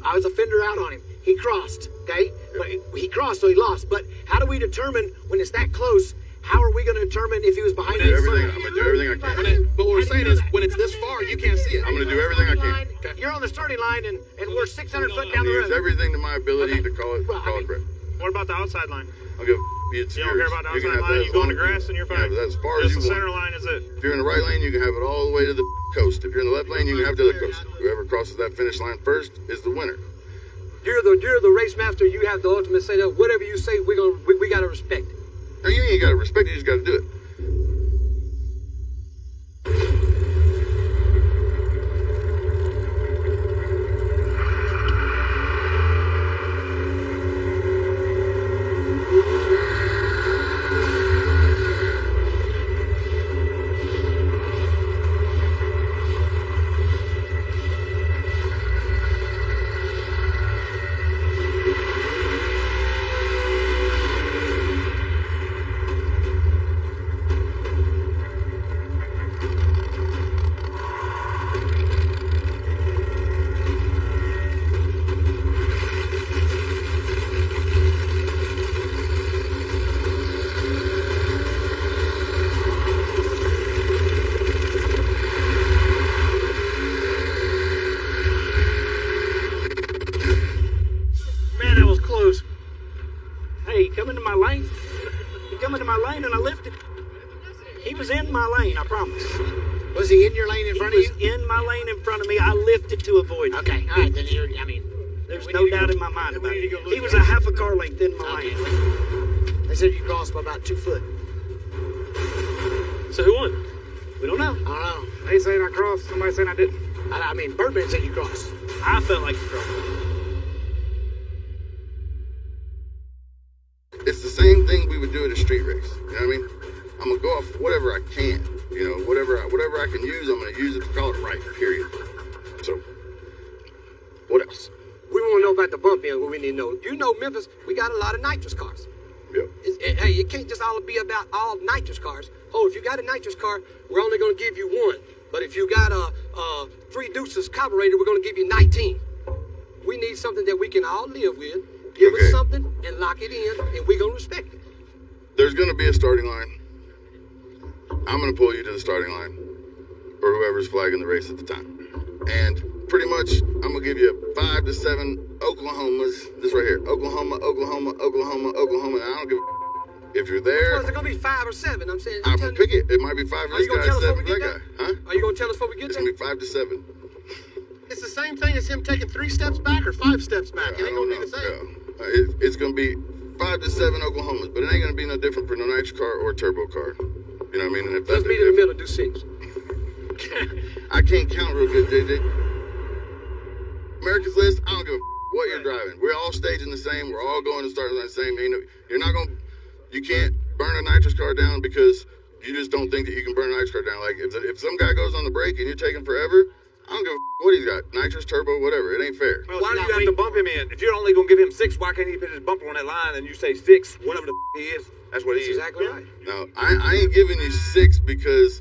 I was a fender out on him. He crossed, okay, but he crossed, so he lost. But how do we determine when it's that close? How are we going to determine if he was behind me? I'm going to do everything I can. But what we're saying is, when it's this far, you can't see it. I'm going to do everything I can. Okay. You're on the starting line, and we're 600 foot down the Use road. everything to my ability to call it correct. What about the outside line? I'll give it's You don't yours. care about the You can outside have line? that You as go in long the grass and you're fine? Yeah, but as far Just as you the want. center line is it. If you're in the right lane, you can have it all the way to the coast. If you're in the left lane, you can have the other coast. Whoever crosses that finish line first is the winner. You're the race master. You have the ultimate say that whatever you say, we gotta respect it. Now, you ain't got to respect it, you just got to do it. Man, that was close. Hey, come into my lane. He come into my lane and I lifted. He was in my lane, I promise. Was he in your lane in front of you? He was in my lane in front of me. I lifted to avoid him. Okay, all right, then There's no doubt in my mind about it. He was a half a car length in my lane. They said you crossed by about 2 foot. So who won? We don't know. I don't know. They saying I crossed. Somebody saying I didn't. I mean, Birdman said you crossed. I felt like you crossed. It's the same thing we would do at a street race. You know what I mean? I'm gonna go off whatever I can. You know, whatever I can use, I'm gonna use it to call it right. Period. So, what else? We want to know about the bump in. What we need to know. You know, Memphis, we got a lot of nitrous cars. Yep. Hey, it can't just all be about all nitrous cars. Oh, if you got a nitrous car, we're only going to give you one. But if you got a 3 Deuces carburetor, we're going to give you 19. We need something that we can all live with. Give us something and lock it in, and we're going to respect it. There's gonna be a starting line. I'm gonna pull you to the starting line, or whoever's flagging the race at the time. And pretty much, I'm gonna give you 5 to 7 Oklahomas. This right here, Oklahoma, Oklahoma, Oklahoma, Oklahoma. And I don't give a if you're there. Well, is it gonna be 5 or 7? I'm saying. I'm gonna pick it. It might be 5 for this guy, 7 for that guy. Huh? Are you gonna tell us before we get It's there? gonna be 5 to 7. It's the same thing as him taking 3 steps back or 5 steps back. It I ain't don't gonna know. be the same. It's gonna be 5 to 7 Oklahomas, but it ain't gonna be no different for no nitrous car or turbo car. You know what I mean? And if Let's that's meet in the middle. Do 6. I can't count real good, JJ. America's List, I don't give a what you're driving. We're all staging the same. We're all going to start line the same. You're not going to, you can't burn a nitrous car down because you just don't think that you can burn a nitrous car down. Like, if some guy goes on the brake and you're taking forever, I don't give a what he's got. Nitrous, turbo, whatever. It ain't fair. Why do you have to bump him in? If you're only going to give him 6, why can't he put his bumper on that line and you say 6, whatever the he is? That's what he is. Exactly right. No, I ain't giving you 6 because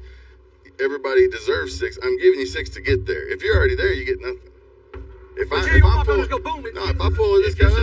everybody deserves 6. I'm giving you 6 to get there. If you're already there, you get nothing. If I pull this guy up,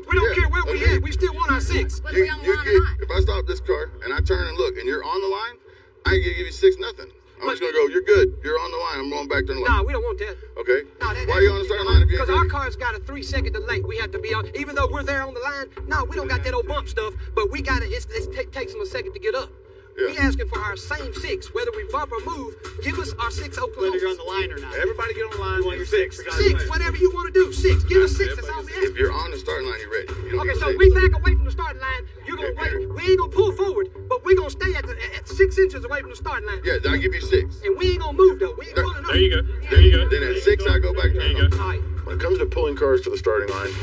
we don't care where we at. We still want our 6. If I stop this car and I turn and look and you're on the line, I ain't gonna give you 6 nothing. I'm just gonna go, you're good. You're on the line. I'm going back to the line. Nah, we don't want that. Okay. Why are you on the starting line if you ain't Because our ready? car's got a 3-second delay. We have to be on, even though we're there on the line. No, we don't got that old bump stuff, but we got it. It takes them a second to get up. Yeah. We asking for our same 6, whether we bump or move. Give us our 6 Oklahoma. Whether you're on the line or not. Everybody get on the line. You're 6. 6, whatever you want to do. 6. Give us 6. That's all we ask. If you're on the starting line, you're ready. You don't Okay, get so 6. we back away from the starting line. You're gonna wait. We ain't gonna pull forward, but we're gonna stay at 6 inches away from the starting line. Yeah, I'll give you 6. And we ain't gonna move though. We ain't pulling up. There you go. There you go. Then at 6, I go back to the line. All right. When it comes to pulling cars to the starting line,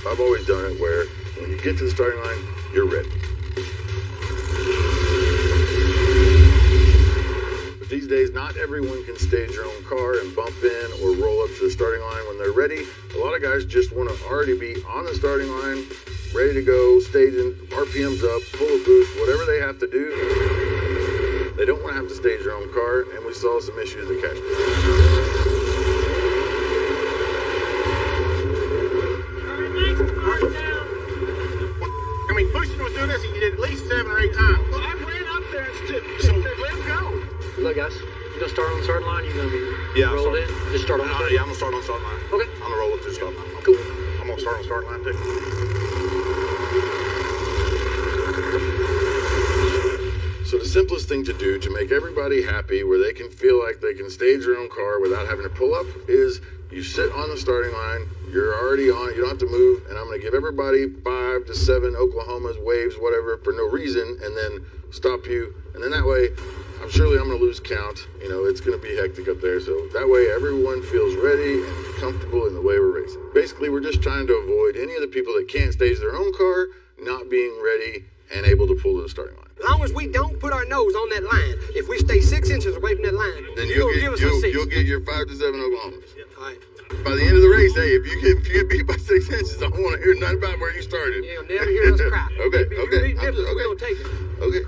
I've always done it where when you get to the starting line, you're ready. But these days, not everyone can stage their own car and bump in or roll up to the starting line when they're ready. A lot of guys just want to already be on the starting line, ready to go, staging, RPMs up, full of boost, whatever they have to do. They don't want to have to stage their own car, and we saw some issues at Cash. I mean, Bushman was doing this, and he did at least 7 or 8 times. Well, I ran up there and stood. So let him go. Look, guys, you gonna start on the starting line? You gonna be Yeah, rolled in? Just start on the starting Yeah, I'm gonna start on the start line. Okay. I'm gonna roll it to the start line. Cool. I'm gonna start on the start line too. So the simplest thing to do to make everybody happy, where they can feel like they can stage their own car without having to pull up, is you sit on the starting line. You're already on. You don't have to move. And I'm going to give everybody 5 to 7 Oklahomas, waves, whatever, for no reason, and then stop you. And then that way, I'm going to lose count. You know, it's going to be hectic up there. So that way, everyone feels ready and comfortable in the way we're racing. Basically, we're just trying to avoid any of the people that can't stage their own car not being ready and able to pull to the starting line. As long as we don't put our nose on that line, if we stay 6 inches away from that line, Then you'll give us a 6. you'll get your 5 to 7 Oklahomas. All right. By the end of the race, hey, if you get beat by 6 inches, I don't want to hear nothing about where you started. You'll never hear us cry. Okay. We're gonna take it. Okay.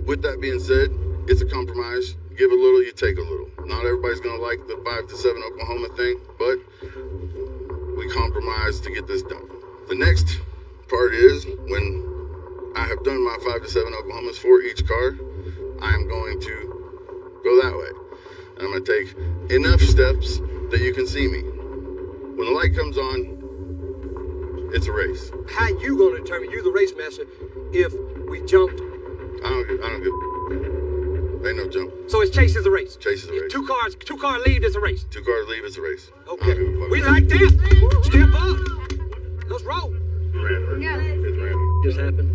With that being said, it's a compromise. Give a little, you take a little. Not everybody's gonna like the 5 to 7 Oklahoma thing, but we compromise to get this done. The next part is when I have done my 5 to 7 Oklahomas for each car, I am going to go that way. And I'm going to take enough steps that you can see me. When the light comes on, it's a race. How you gonna determine, you the race master, if we jumped? I don't give. Ain't no jump. So it's chase is a race. Chase is a race. Two cars leave, it's a race. 2 cars leave, it's a race. Okay. We like that. Step up. Let's roll. It's random. Just happened.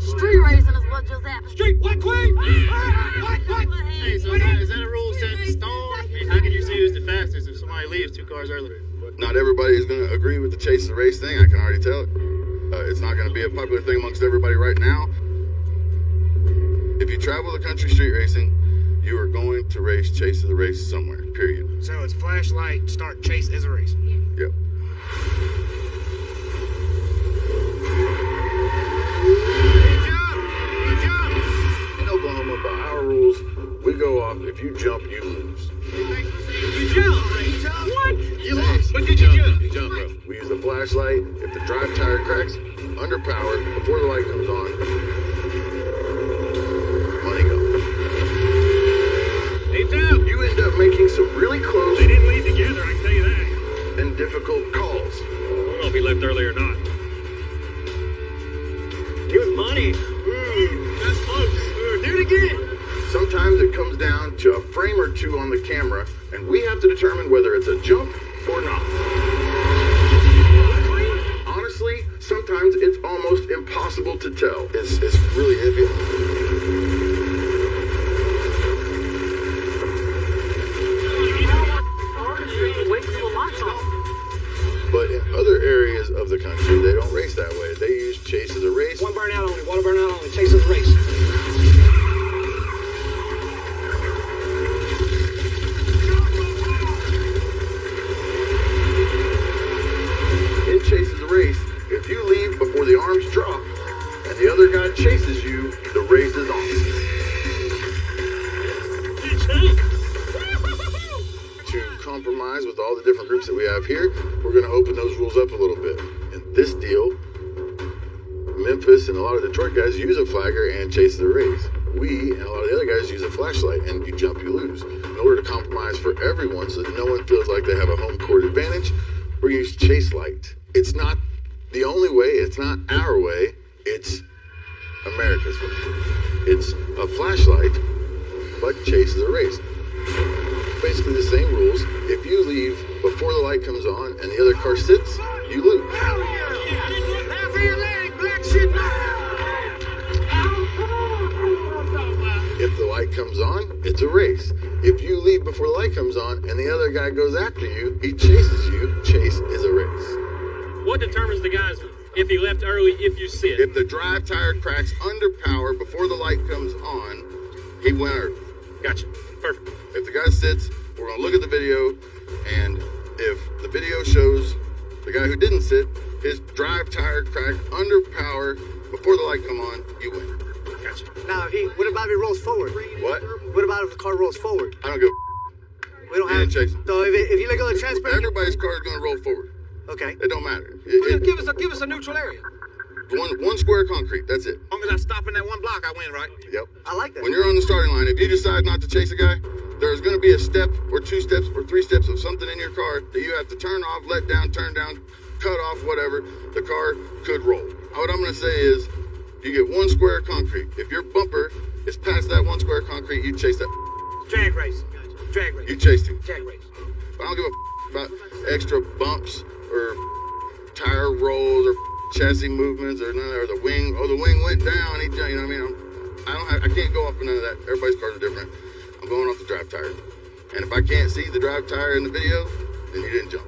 Street racing is what just happened. Street, what queen? What? Hey, so is that a rule set in stone? I mean, how can you see who's the fastest if somebody leaves 2 cars earlier? Not everybody is going to agree with the chase the race thing. I can already tell it. It's not going to be a popular thing amongst everybody right now. If you travel the country street racing, you are going to race chase the race somewhere, period. So it's flashlight, start, chase is a race. Yep. In Oklahoma, by our rules, we go off. If you jump, you lose. You jump. What? You lost. But did you jump? You jump, bro. We use the flashlight. If the drive tire cracks under power before the light comes on, money goes. Hey, Tom. You end up making some really close. They didn't leave together, I can tell you that. And difficult calls. I don't know if he left early or not. Here's money. That's close. Do it again. Sometimes it comes down to a frame or two on the camera, and we have to determine whether it's a jump or not. Honestly, sometimes it's almost impossible to tell. It's really iffy. But in other areas of the country, they don't race that way. They use chase as a race. One burnout only, water burnout only, chase is a race. In chase is a race. If you leave before the arms drop and the other guy chases you, the race is on. To compromise with all the different groups that we have here, we're going to open those rules up a little bit. In this deal, Memphis and a lot of Detroit guys use a flagger and chase the race. We and a lot of the other guys use a flashlight, and you jump, you lose. In order to compromise for everyone so that no one feels like they have a home court advantage, we're going to use chase light. It's not the only way, it's not our way, it's America's way. It's a flashlight, but chase is a race. Basically the same rules. If you leave before the light comes on and the other car sits, you lose. If the light comes on, it's a race. If you leave before the light comes on and the other guy goes after you, he chases you, chase is a race. What determines the guys if he left early, if you sit? If the drive tire cracks under power before the light comes on, he went early. Gotcha. Perfect. If the guy sits, we're going to look at the video, and if the video shows the guy who didn't sit, his drive tire cracked under power before the light come on, you win. Gotcha. Now, what about if he rolls forward? What? What about if the car rolls forward? I don't give We don't You have. didn't chase him. So if you look on the transparent. Everybody's car is going to roll forward. Okay. It don't matter. Give us a neutral area. One square of concrete. That's it. As long as I stop in that one block, I win, right? Yep. I like that. When you're on the starting line, if you decide not to chase a guy, there's going to be a step or 2 steps or 3 steps of something in your car that you have to turn off, let down, turn down, cut off, whatever. The car could roll. What I'm going to say is, you get 1 square of concrete. If your bumper is past that 1 square of concrete, you chase that. Drag race. Drag race. You chased him. Drag race. But I don't give a about extra bumps or tire rolls or chassis movements or none of that, or the wing. Oh, the wing went down. You know what I mean? I can't go off of none of that. Everybody's cars are different. I'm going off the drive tire. And if I can't see the drive tire in the video, then you didn't jump.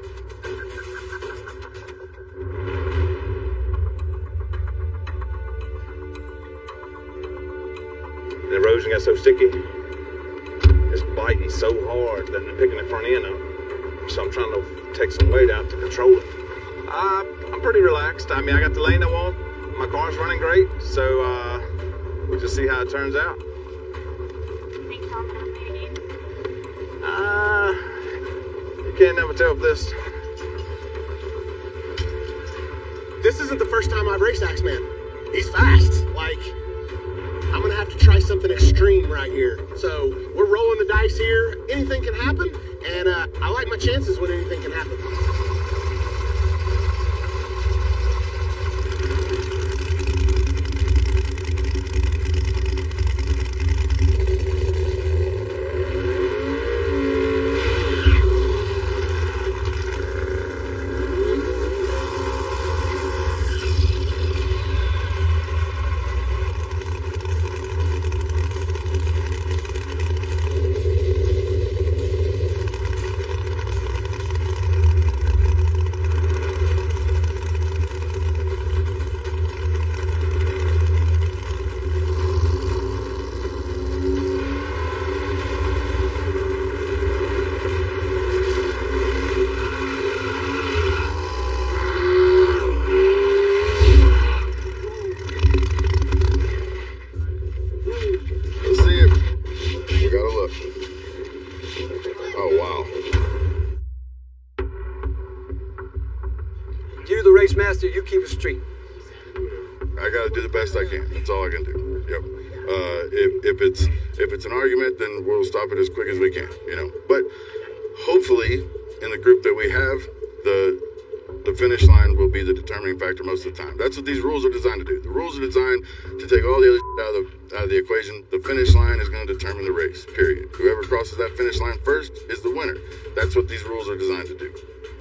The erosion got so sticky, it's biting so hard that they're picking the front end up. So I'm trying to take some weight out to control it. I'm pretty relaxed. I mean, I got the lane I want. My car's running great, so we'll just see how it turns out. You can't never tell if this. This isn't the first time I've raced Axeman. He's fast. Like, I'm gonna have to try something extreme right here. So we're rolling the dice here. Anything can happen, and I like my chances when anything can happen. Master, you keep it straight. I gotta do the best I can. That's all I can do. Yep. If it's an argument, then we'll stop it as quick as we can. You know. But hopefully, in the group that we have, the finish line will be the determining factor most of the time. That's what these rules are designed to do. The rules are designed to take all the other out of the equation. The finish line is going to determine the race. Period. Whoever crosses that finish line first is the winner. That's what these rules are designed to do.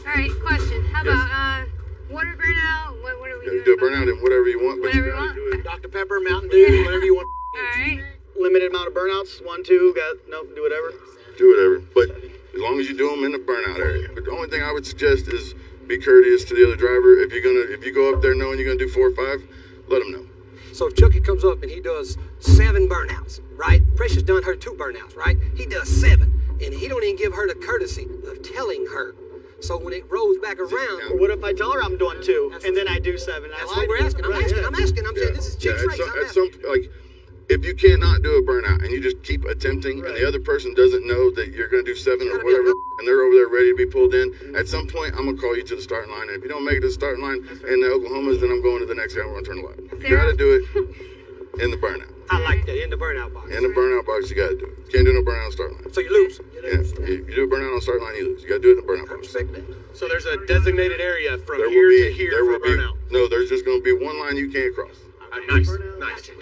All right, question. How about water burnout? What are we doing? Do a burnout in whatever you want. Whatever you want? Dr. Pepper, Mountain Dew, whatever you want. All right. Limited amount of burnouts. 1, 2. Do whatever. Do whatever. But as long as you do them in the burnout area. But the only thing I would suggest is be courteous to the other driver. If you go up there knowing you're gonna do 4 or 5, let them know. So if Chucky comes up and he does 7 burnouts, right? Precious done her 2 burnouts, right? He does 7, and he don't even give her the courtesy of telling her. So when it rolls back around, well, what if I tell her I'm doing 2 and then I do 7? That's what we're asking. I'm asking. I'm saying this is Chick's race. If you cannot do a burnout and you just keep attempting, and the other person doesn't know that you're going to do 7 or whatever, and they're over there ready to be pulled in, at some point I'm going to call you to the starting line. And if you don't make it to the starting line in the Oklahomas, then I'm going to the next guy. I'm going to turn the light. You got to do it in the burnout. I like that, in the burnout box. In the burnout box, you got to do it. You can't do no burnout on the starting line. So you lose. Yeah, you do a burnout on the starting line, you lose. You got to do it in the burnout box. So there's a designated area from here to here for burnout. No, there's just going to be one line you can't cross. Nice.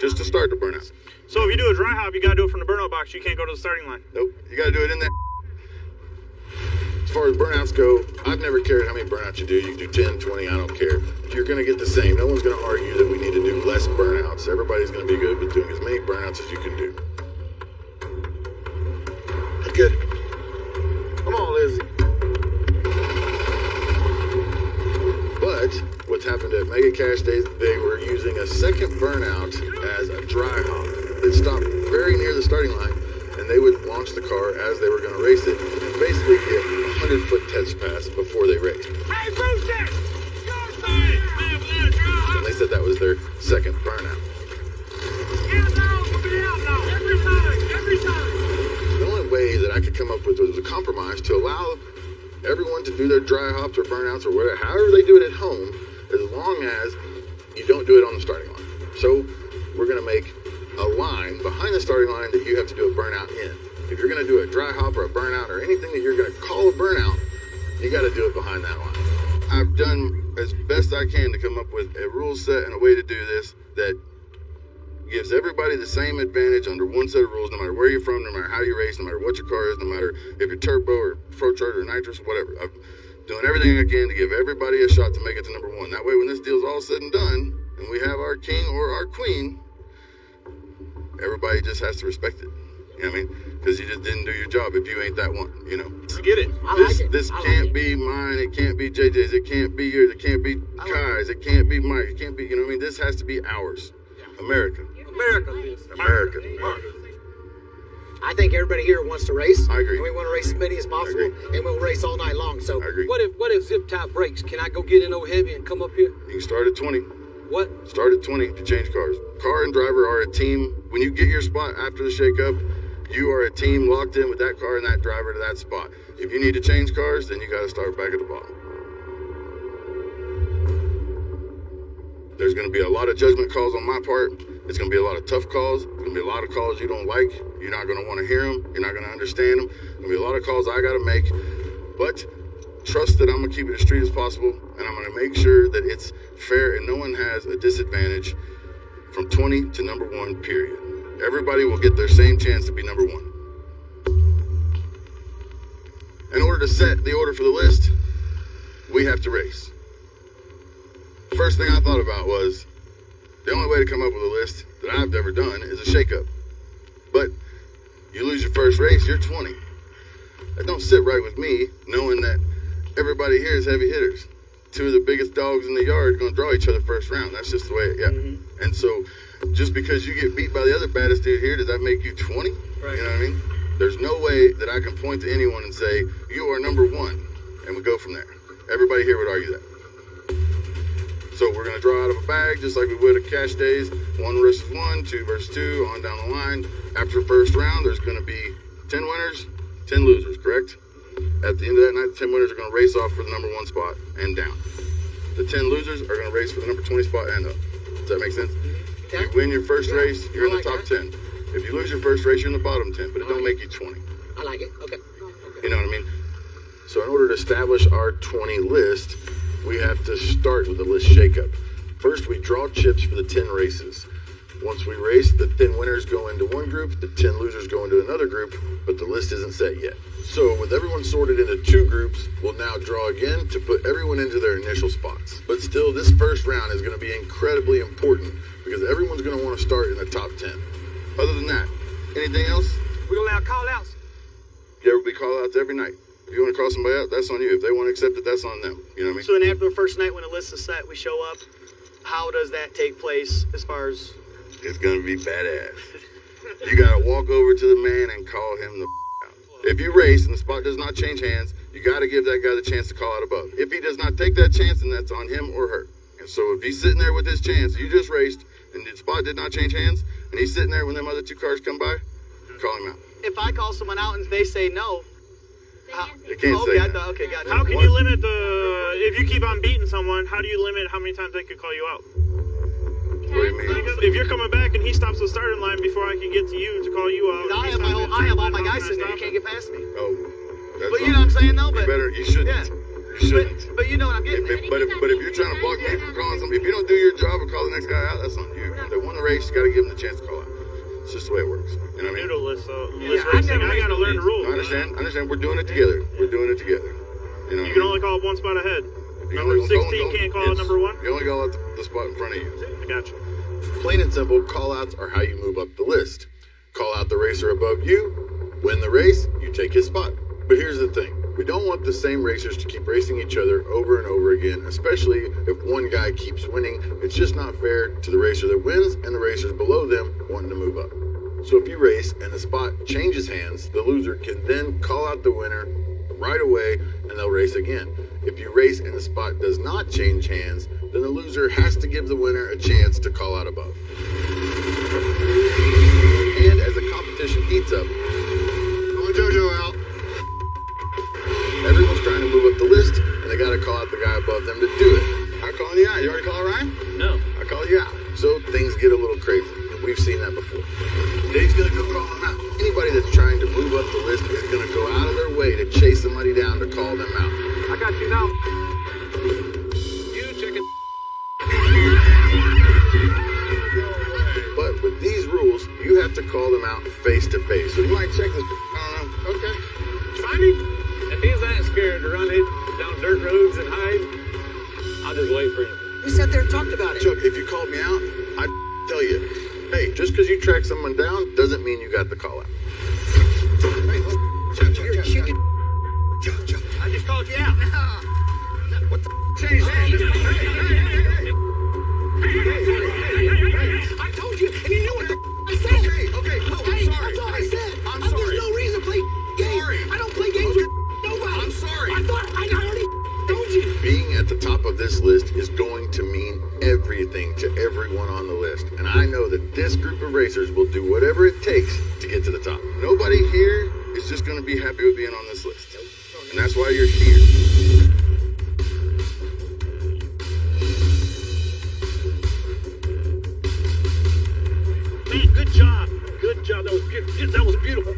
Just to start the burnout. So if you do a dry hop, you gotta do it from the burnout box. You can't go to the starting line. Nope. You gotta do it in there. As far as burnouts go, I've never cared how many burnouts you do. You can do 10, 20, I don't care. You're gonna get the same. No one's gonna argue that we need to do less burnouts. Everybody's gonna be good with doing as many burnouts as you can do. Good. Come on, Lizzie. But what's happened at Mega Cash Days, they were using a second burnout as a dry hop. They'd stop very near the starting line, and they would launch the car as they were going to race it, and basically get a 100-foot test pass before they raced. Hey, Brewster! And they said that was their second burnout. Every time. The only way that I could come up with was a compromise to allow everyone to do their dry hops or burnouts or whatever, however they do it at home, as long as you don't do it on the starting line. So we're going to make a line behind the starting line that you have to do a burnout in. If you're going to do a dry hop or a burnout or anything that you're going to call a burnout, you got to do it behind that line. I've done as best I can to come up with a rule set and a way to do this that gives everybody the same advantage under one set of rules, no matter where you're from, no matter how you race, no matter what your car is, no matter if you're turbo or pro charger or nitrous or whatever. I'm doing everything I can to give everybody a shot to make it to number one. That way, when this deal's all said and done, and we have our king or our queen, everybody just has to respect it. You know what I mean? Because you just didn't do your job if you ain't that one, you know? Let's get it. This can't be mine, it can't be JJ's, it can't be yours, it can't be Kai's, it can't be Mike, it can't be, you know what I mean? This has to be ours. America. America. I think everybody here wants to race. I agree. And we want to race as many as possible, and we'll race all night long. So I agree. What if zip tie breaks? Can I go get in over heavy and come up here? You can start at 20. What? Start at 20 to change cars. Car and driver are a team. When you get your spot after the shakeup, you are a team locked in with that car and that driver to that spot. If you need to change cars, then you got to start back at the bottom. There's going to be a lot of judgment calls on my part. It's going to be a lot of tough calls. There's going to be a lot of calls you don't like. You're not going to want to hear them. You're not going to understand them. There's going to be a lot of calls I got to make. But trust that I'm going to keep it as street as possible, and I'm going to make sure that it's fair and no one has a disadvantage from 20 to number one, period. Everybody will get their same chance to be number one. In order to set the order for the list, we have to race. First thing I thought about was the only way to come up with a list that I've ever done is a shakeup. But you lose your first race, you're 20. That don't sit right with me, knowing that everybody here is heavy hitters. Two of the biggest dogs in the yard are going to draw each other first round. That's just the way, And so just because you get beat by the other baddest dude here, does that make you 20? Right. You know what I mean? There's no way that I can point to anyone and say, you are number one, and we go from there. Everybody here would argue that. So we're going to draw out of a bag, just like we would at cash days. 1 versus 1, 2 versus 2, on down the line. After the first round, there's going to be 10 winners, 10 losers, correct? At the end of that night, the 10 winners are going to race off for the number one spot and down. The 10 losers are going to race for the number 20 spot and up. Does that make sense? You win your first race, you're in the top 10. If you lose your first race, you're in the bottom 10, but it don't make you 20. I like it. Okay. You know what I mean? So in order to establish our 20 list, we have to start with the list shakeup. First, we draw chips for the 10 races. Once we race, the 10 winners go into one group, the 10 losers go into another group, but the list isn't set yet. So with everyone sorted into 2 groups, we'll now draw again to put everyone into their initial spots. But still, this first round is going to be incredibly important because everyone's going to want to start in the top 10. Other than that, anything else? We gonna allow call-outs? There will be call-outs every night. If you want to call somebody out, that's on you. If they want to accept it, that's on them. You know what I mean? So then after the first night when the list is set, we show up. How does that take place as far as... It's going to be badass. You got to walk over to the man and call him the out. If you race and the spot does not change hands, you got to give that guy the chance to call out above. If he does not take that chance, then that's on him or her. And so if he's sitting there with his chance, you just raced, and the spot did not change hands, and he's sitting there when them other 2 cars come by, call him out. If I call someone out and they say no... They can't say that. Okay, got it. How can you limit if you keep on beating someone, how do you limit how many times they could call you out? What do you mean? Because if you're coming back and he stops the starting line before I can get to you to call you out. I have all my guys sitting there. You can't get past me. Oh, that's but you know what I'm saying, though? But you shouldn't. Yeah. You shouldn't. But you know what I'm getting at. But if you're trying to block me from calling somebody, if you don't do your job and call the next guy out, that's on you. If they won the race, you got to give them the chance to call out. It's just the way it works. You know what I mean? List racing, I got to learn the rules. I understand. We're doing it together. You know you can only call up one spot ahead. Number 16 can't call out number 1? You only call out the spot in front of you. I got you. Plain and simple, call-outs are how you move up the list. Call out the racer above you, win the race, you take his spot. But here's the thing. We don't want the same racers to keep racing each other over and over again, especially if one guy keeps winning. It's just not fair to the racer that wins and the racers below them wanting to move up. So if you race and the spot changes hands, the loser can then call out the winner right away and they'll race again. If you race and the spot does not change hands, then the loser has to give the winner a chance to call out above. And as the competition heats up, calling JoJo out. Everyone's trying to move up the list, and they got to call out the guy above them to do it. I'm calling you out. You already call Ryan? No. I I call you out. So things get a little crazy. We've seen that before. Dave's gonna go call them out. Anybody that's trying to move up the list is gonna go out of their way to chase somebody down to call them out. I got you now. You chicken. But with these rules, you have to call them out face to face. So you might check this. I don't know. Okay. Find him. If he's that scared to run it down dirt roads and hide, I'll just wait for him. We sat there and talked about it. Chuck, if you called me out, I'd tell you, hey, just because you track someone down doesn't mean you got the call out. I just called you out. What the changed? I told you, and you knew what the I said. Okay, oh, I'm sorry. That's all I said. I'm There's sorry. no reason to play games. Sorry. I don't play games with nobody. I'm sorry. I thought I already told you. Being at the top of this list is going to mean everything to everyone on the list. And I know that this group of racers will do whatever it takes to get to the top. Nobody here is just going to be happy with being on this list. And that's why you're here. Man, good job. Good job. That was beautiful. That was beautiful.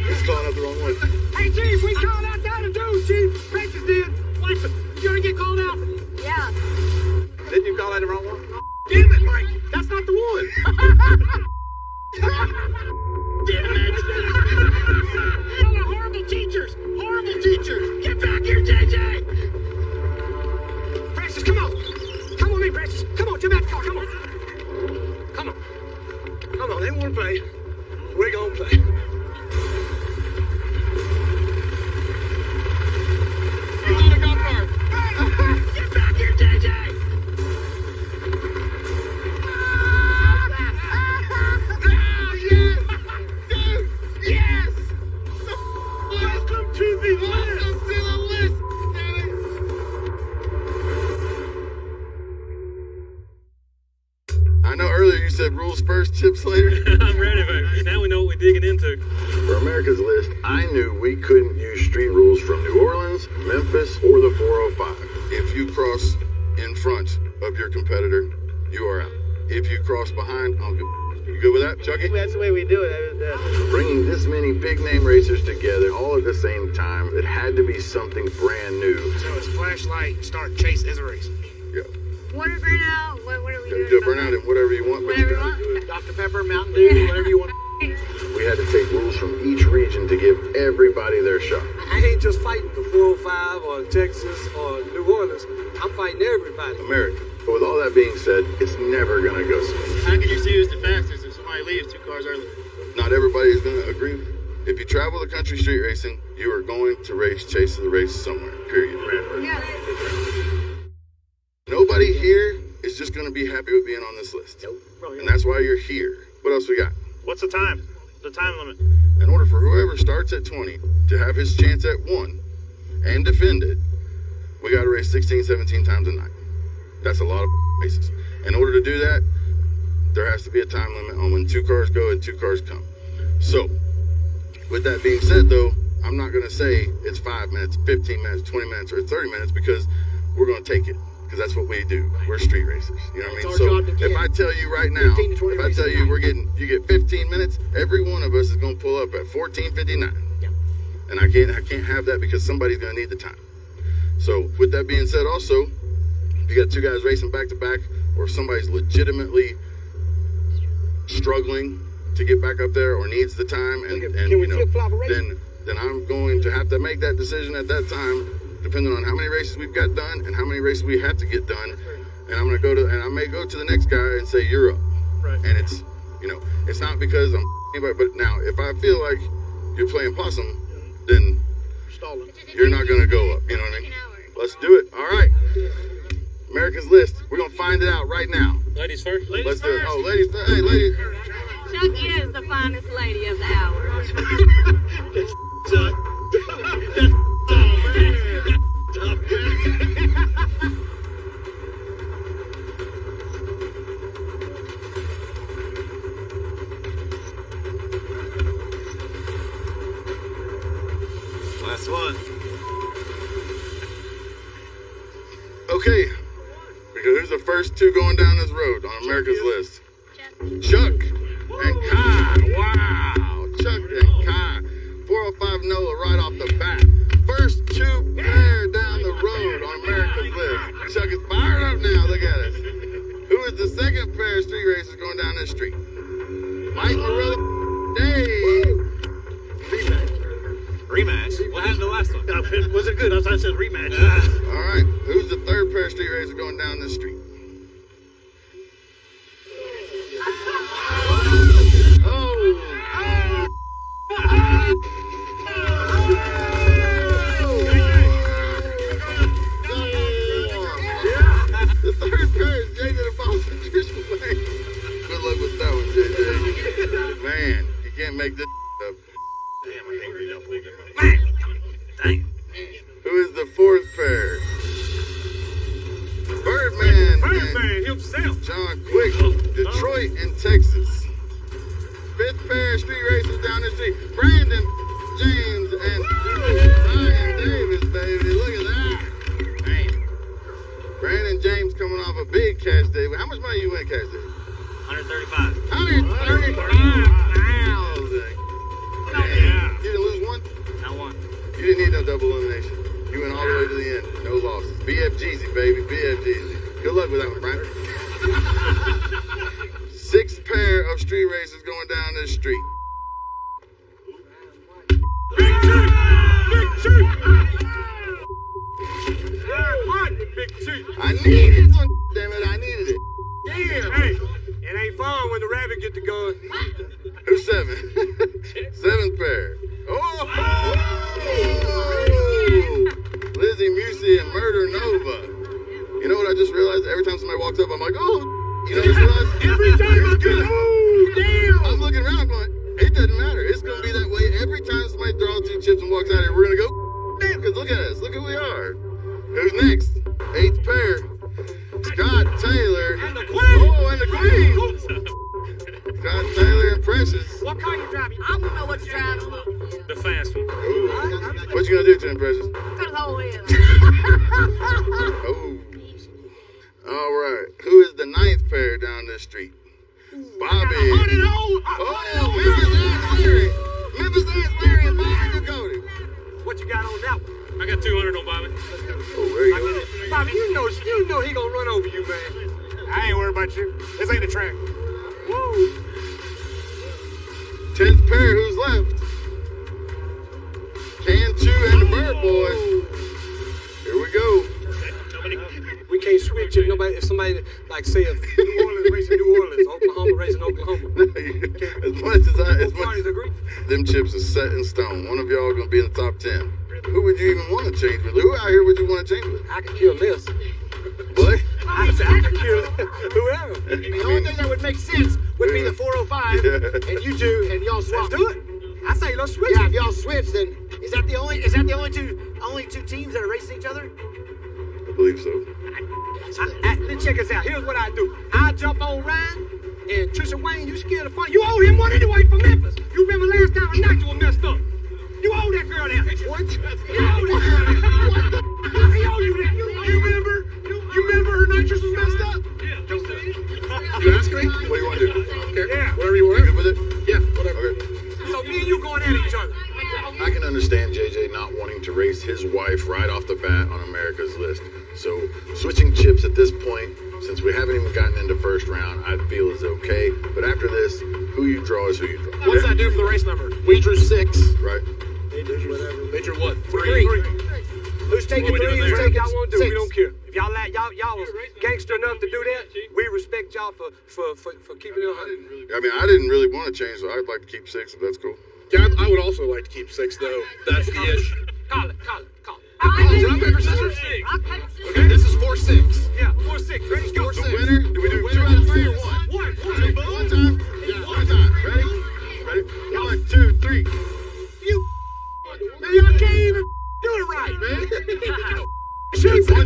He's calling out the wrong one. Hey, Chief, we called out the other dude, Chief. Francis did. What? You gonna get called out? Yeah. Didn't you call that the wrong one? Damn it, Mike. That's not the one. Damn it. Y'all are horrible teachers. Horrible teachers. Get back here, JJ. Francis, come on. Come on, me, Francis. Come on, to that car. Come on. Come on. Come on. They want to play. We're going to play. He's on the golf cart. Get back here, JJ. Yes! Welcome to the list! Welcome to the list, damn it! I know earlier you said rules first, chips later. I'm ready, but now we know what we're digging into. For America's list, I knew we couldn't use street rules from New Orleans, Memphis, or the 405. If you cross in front of your competitor, you are out. If you cross behind, I'll go. You good with that, Chucky? That's the way we do it. Bringing this many big name racers together all at the same time, it had to be something brand new. So it's flashlight, start, chase as a race. Yeah. Water burnout. What are we doing? Do a burnout and whatever you want. Whatever you want. Dr. Pepper, Mountain Dew, whatever you want. We had to take rules from each region to give everybody their shot. I ain't just fighting the 405 or Texas or New Orleans. I'm fighting everybody. America. But with all that being said, it's never going to go smooth. How can you see who's the fastest if somebody leaves 2 cars early? Not everybody is going to agree with you. If you travel the country street racing, you are going to chase the race somewhere, period. Yeah. Nobody here is just going to be happy with being on this list. And that's why you're here. What else we got? What's the time? The time limit. In order for whoever starts at 20 to have his chance at 1 and defend it, we got to race 16, 17 times a night. That's a lot of races. In order to do that, there has to be a time limit on when 2 cars go and 2 cars come. So, with that being said, though, I'm not going to say it's 5 minutes, 15 minutes, 20 minutes, or 30 minutes because we're going to take it. Because that's what we do. We're street racers. You know what I mean? So if I tell you right now, if I tell you you get 15 minutes, every one of us is going to pull up at 14:59. And I can't have that because somebody's going to need the time. So with that being said, also, if you got 2 guys racing back to back, or if somebody's legitimately struggling to get back up there or needs the time, and you know, then I'm going to have to make that decision at that time, depending on how many races we've got done and how many races we have to get done. And I'm going to I may go to the next guy and say, you're up. Right. And it's, you know, it's not because I'm anybody, but now if I feel like you're playing possum, then you're not going to go up. You know what I mean? Let's do it. All right. America's List. We're going to find it out right now. Ladies first. Let's do it. Oh, ladies first. Hey, ladies. Chucky is the finest lady of the hour. Last one. Okay. Because first two going down this road on America's list. Chuck and Kai. Wow. Chuck and Kai. 405 NOLA right off the bat. First two pair down the road on America's list. Chuck is fired up now. Look at us. Who is the second pair of street racers going down this street? Mike Morelli. Hey. Rematch? What happened to the last one? Was it good? I said rematch. All right. Who's the third pair of street racers going down this street? The third pair is JJ the Boss and Trisha Wayne. Good luck with that one, JJ. Man, you can't make this up. Damn, I can't read up. Dang. Who is the fourth pair? Birdman himself. John Quick, Detroit and Texas. Fifth pair of street racers down the street. Brandon James and Ryan Davis, baby. Look at that. Man. Brandon James coming off a big cash day. How much money you win cash day? 135. 135,000. Yeah. You didn't lose one? Not one. You didn't need no double elimination. You went all the way to the end. No losses. BFGeezy, baby. BFGeezy. Good luck with that one, Brandon. Sixth pair of street racers going down this street. Big Chief! I needed one, damn it. I needed it. Damn. Hey, it ain't fun when the rabbit get to go. Who's seven? Seventh pair. Oh! Lizzie Musey and Murder Nova. You know what I just realized? Every time somebody walks up, I'm like, oh! You know what I just realized? Every time I get damn! I'm looking around going, it doesn't matter. It's going to be that way every time somebody throws two chips and walks out here. We're going to go, damn, because look at us. Look who we are. Who's next? Eighth pair. Scott Taylor. And the Queen! Oh, and the Queen! Scott Taylor and Precious. What car you driving? I want to know what you're driving. The fast one. Ooh. What you going to do to him, Precious? Cut his whole head. Oh. All right. Who is the ninth pair down this street? Bobby. Oh, Memphis Ass Larry. Memphis Ass Larry and Bobby Dakota. What you got on that one? I got 200 on Bobby. Oh, there you go. Bobby, you know he gonna run over you, man. I ain't worried about you. This ain't the track. Woo. 10th pair, who's left? Can Chew and the Bird Boys. Here we go. We can't switch if somebody like say if New Orleans racing New Orleans, Oklahoma racing Oklahoma. As much as agree. Them chips are set in stone. One of y'all gonna be in the top 10. Who would you even want to change with? Who out here would you want to change with? I could kill this. What? I could kill whoever. The only thing that would make sense would be the 405 and you two and y'all swap. Let's do it. I say let's switch. Yeah, if y'all switch, then is that the only two teams that are racing each other? I believe so. Then check us out. Here's what I do. I jump on Ryan and Trisha Wayne. You scared of fun? You owe him one anyway from Memphis. You remember last time I knocked you were messed up. You owe that girl that. What? You owe that girl that. What the? I owe you that. You remember? You remember her nitrous was messed up? You ask me? What do you want to do? Okay. Yeah. Whatever you want. You good with it? Yeah, whatever. Okay. So me and you going at each other. I can understand JJ not wanting to race his wife right off the bat on America's list. So switching chips at this point, since we haven't even gotten into first round, I feel is okay. But after this, who you draw is who you draw. What's that do for the race number? We drew 6. Right. They drew what? 3. Who's taking What are we 3? doing Who's there? taking Y'all want to do? 6? We don't care. If y'all was gangster enough to do that, we respect y'all for keeping it 100. I mean, I didn't really want to change, so I'd like to keep 6 if that's cool. Yeah, I would also like to keep 6 though. That's the issue. Call it. Rock, paper, scissors? Okay, this is 4-6. Yeah, 4-6. Ready? Go. The winner? Do we do 2 out of 3 or 1? One. One time? Yeah, one time. Ready? 1, 2, 3. You. Man, y'all can't even do it right, man. 1, 2, 3,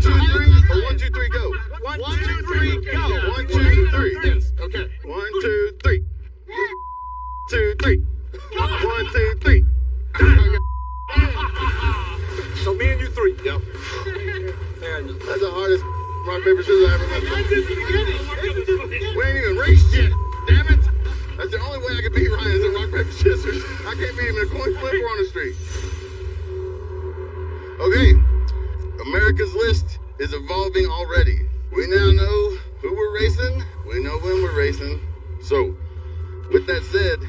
or 1, 2, 3, go. 1, 2, 3, go. 1, 2, 3. Yes, okay. 1, 2, 3. 2, 3. 1, 2, 3. So me and you 3. Yep. Fair enough. That's the hardest rock, paper, scissors I ever messed up. We ain't even raced yet, damn it! That's the only way I can beat Ryan is in rock, paper, scissors. I can't beat him in a coin flip or on the street. Okay, America's List is evolving already. We now know who we're racing, we know when we're racing. So, with that said,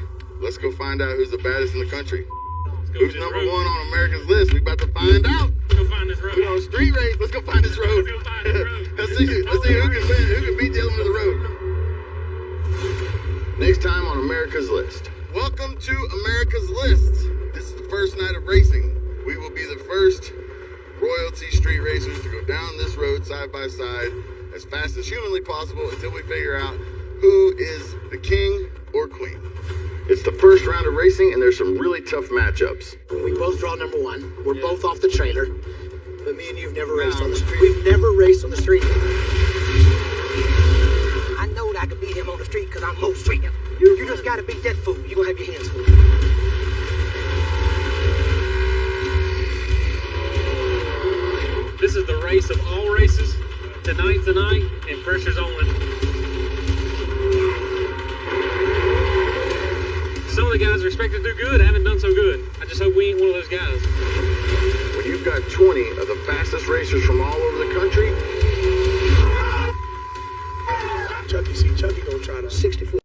let's go find out who's the baddest in the country. Who's number one on America's List? We about to find out. Let's go find this road. We're on a street race. Let's go find this road. Let's see who can win, who can beat the element of the road. Next time on America's List. Welcome to America's List. This is the first night of racing. We will be the first royalty street racers to go down this road side by side as fast as humanly possible until we figure out who is the king or queen. It's the first round of racing, and there's some really tough matchups. We both draw number one. We're both off the trailer. But me and you've never raced on the street. We've never raced on the street. I know that I could beat him on the street because I'm whole street. You just got to beat that fool. You're going to have your hands full. This is the race of all races. Tonight's the night, and pressure's on. Some of the guys are expected to do good, haven't done so good. I just hope we ain't one of those guys. When you've got 20 of the fastest racers from all over the country, Chucky, see, Chucky gonna try to 64.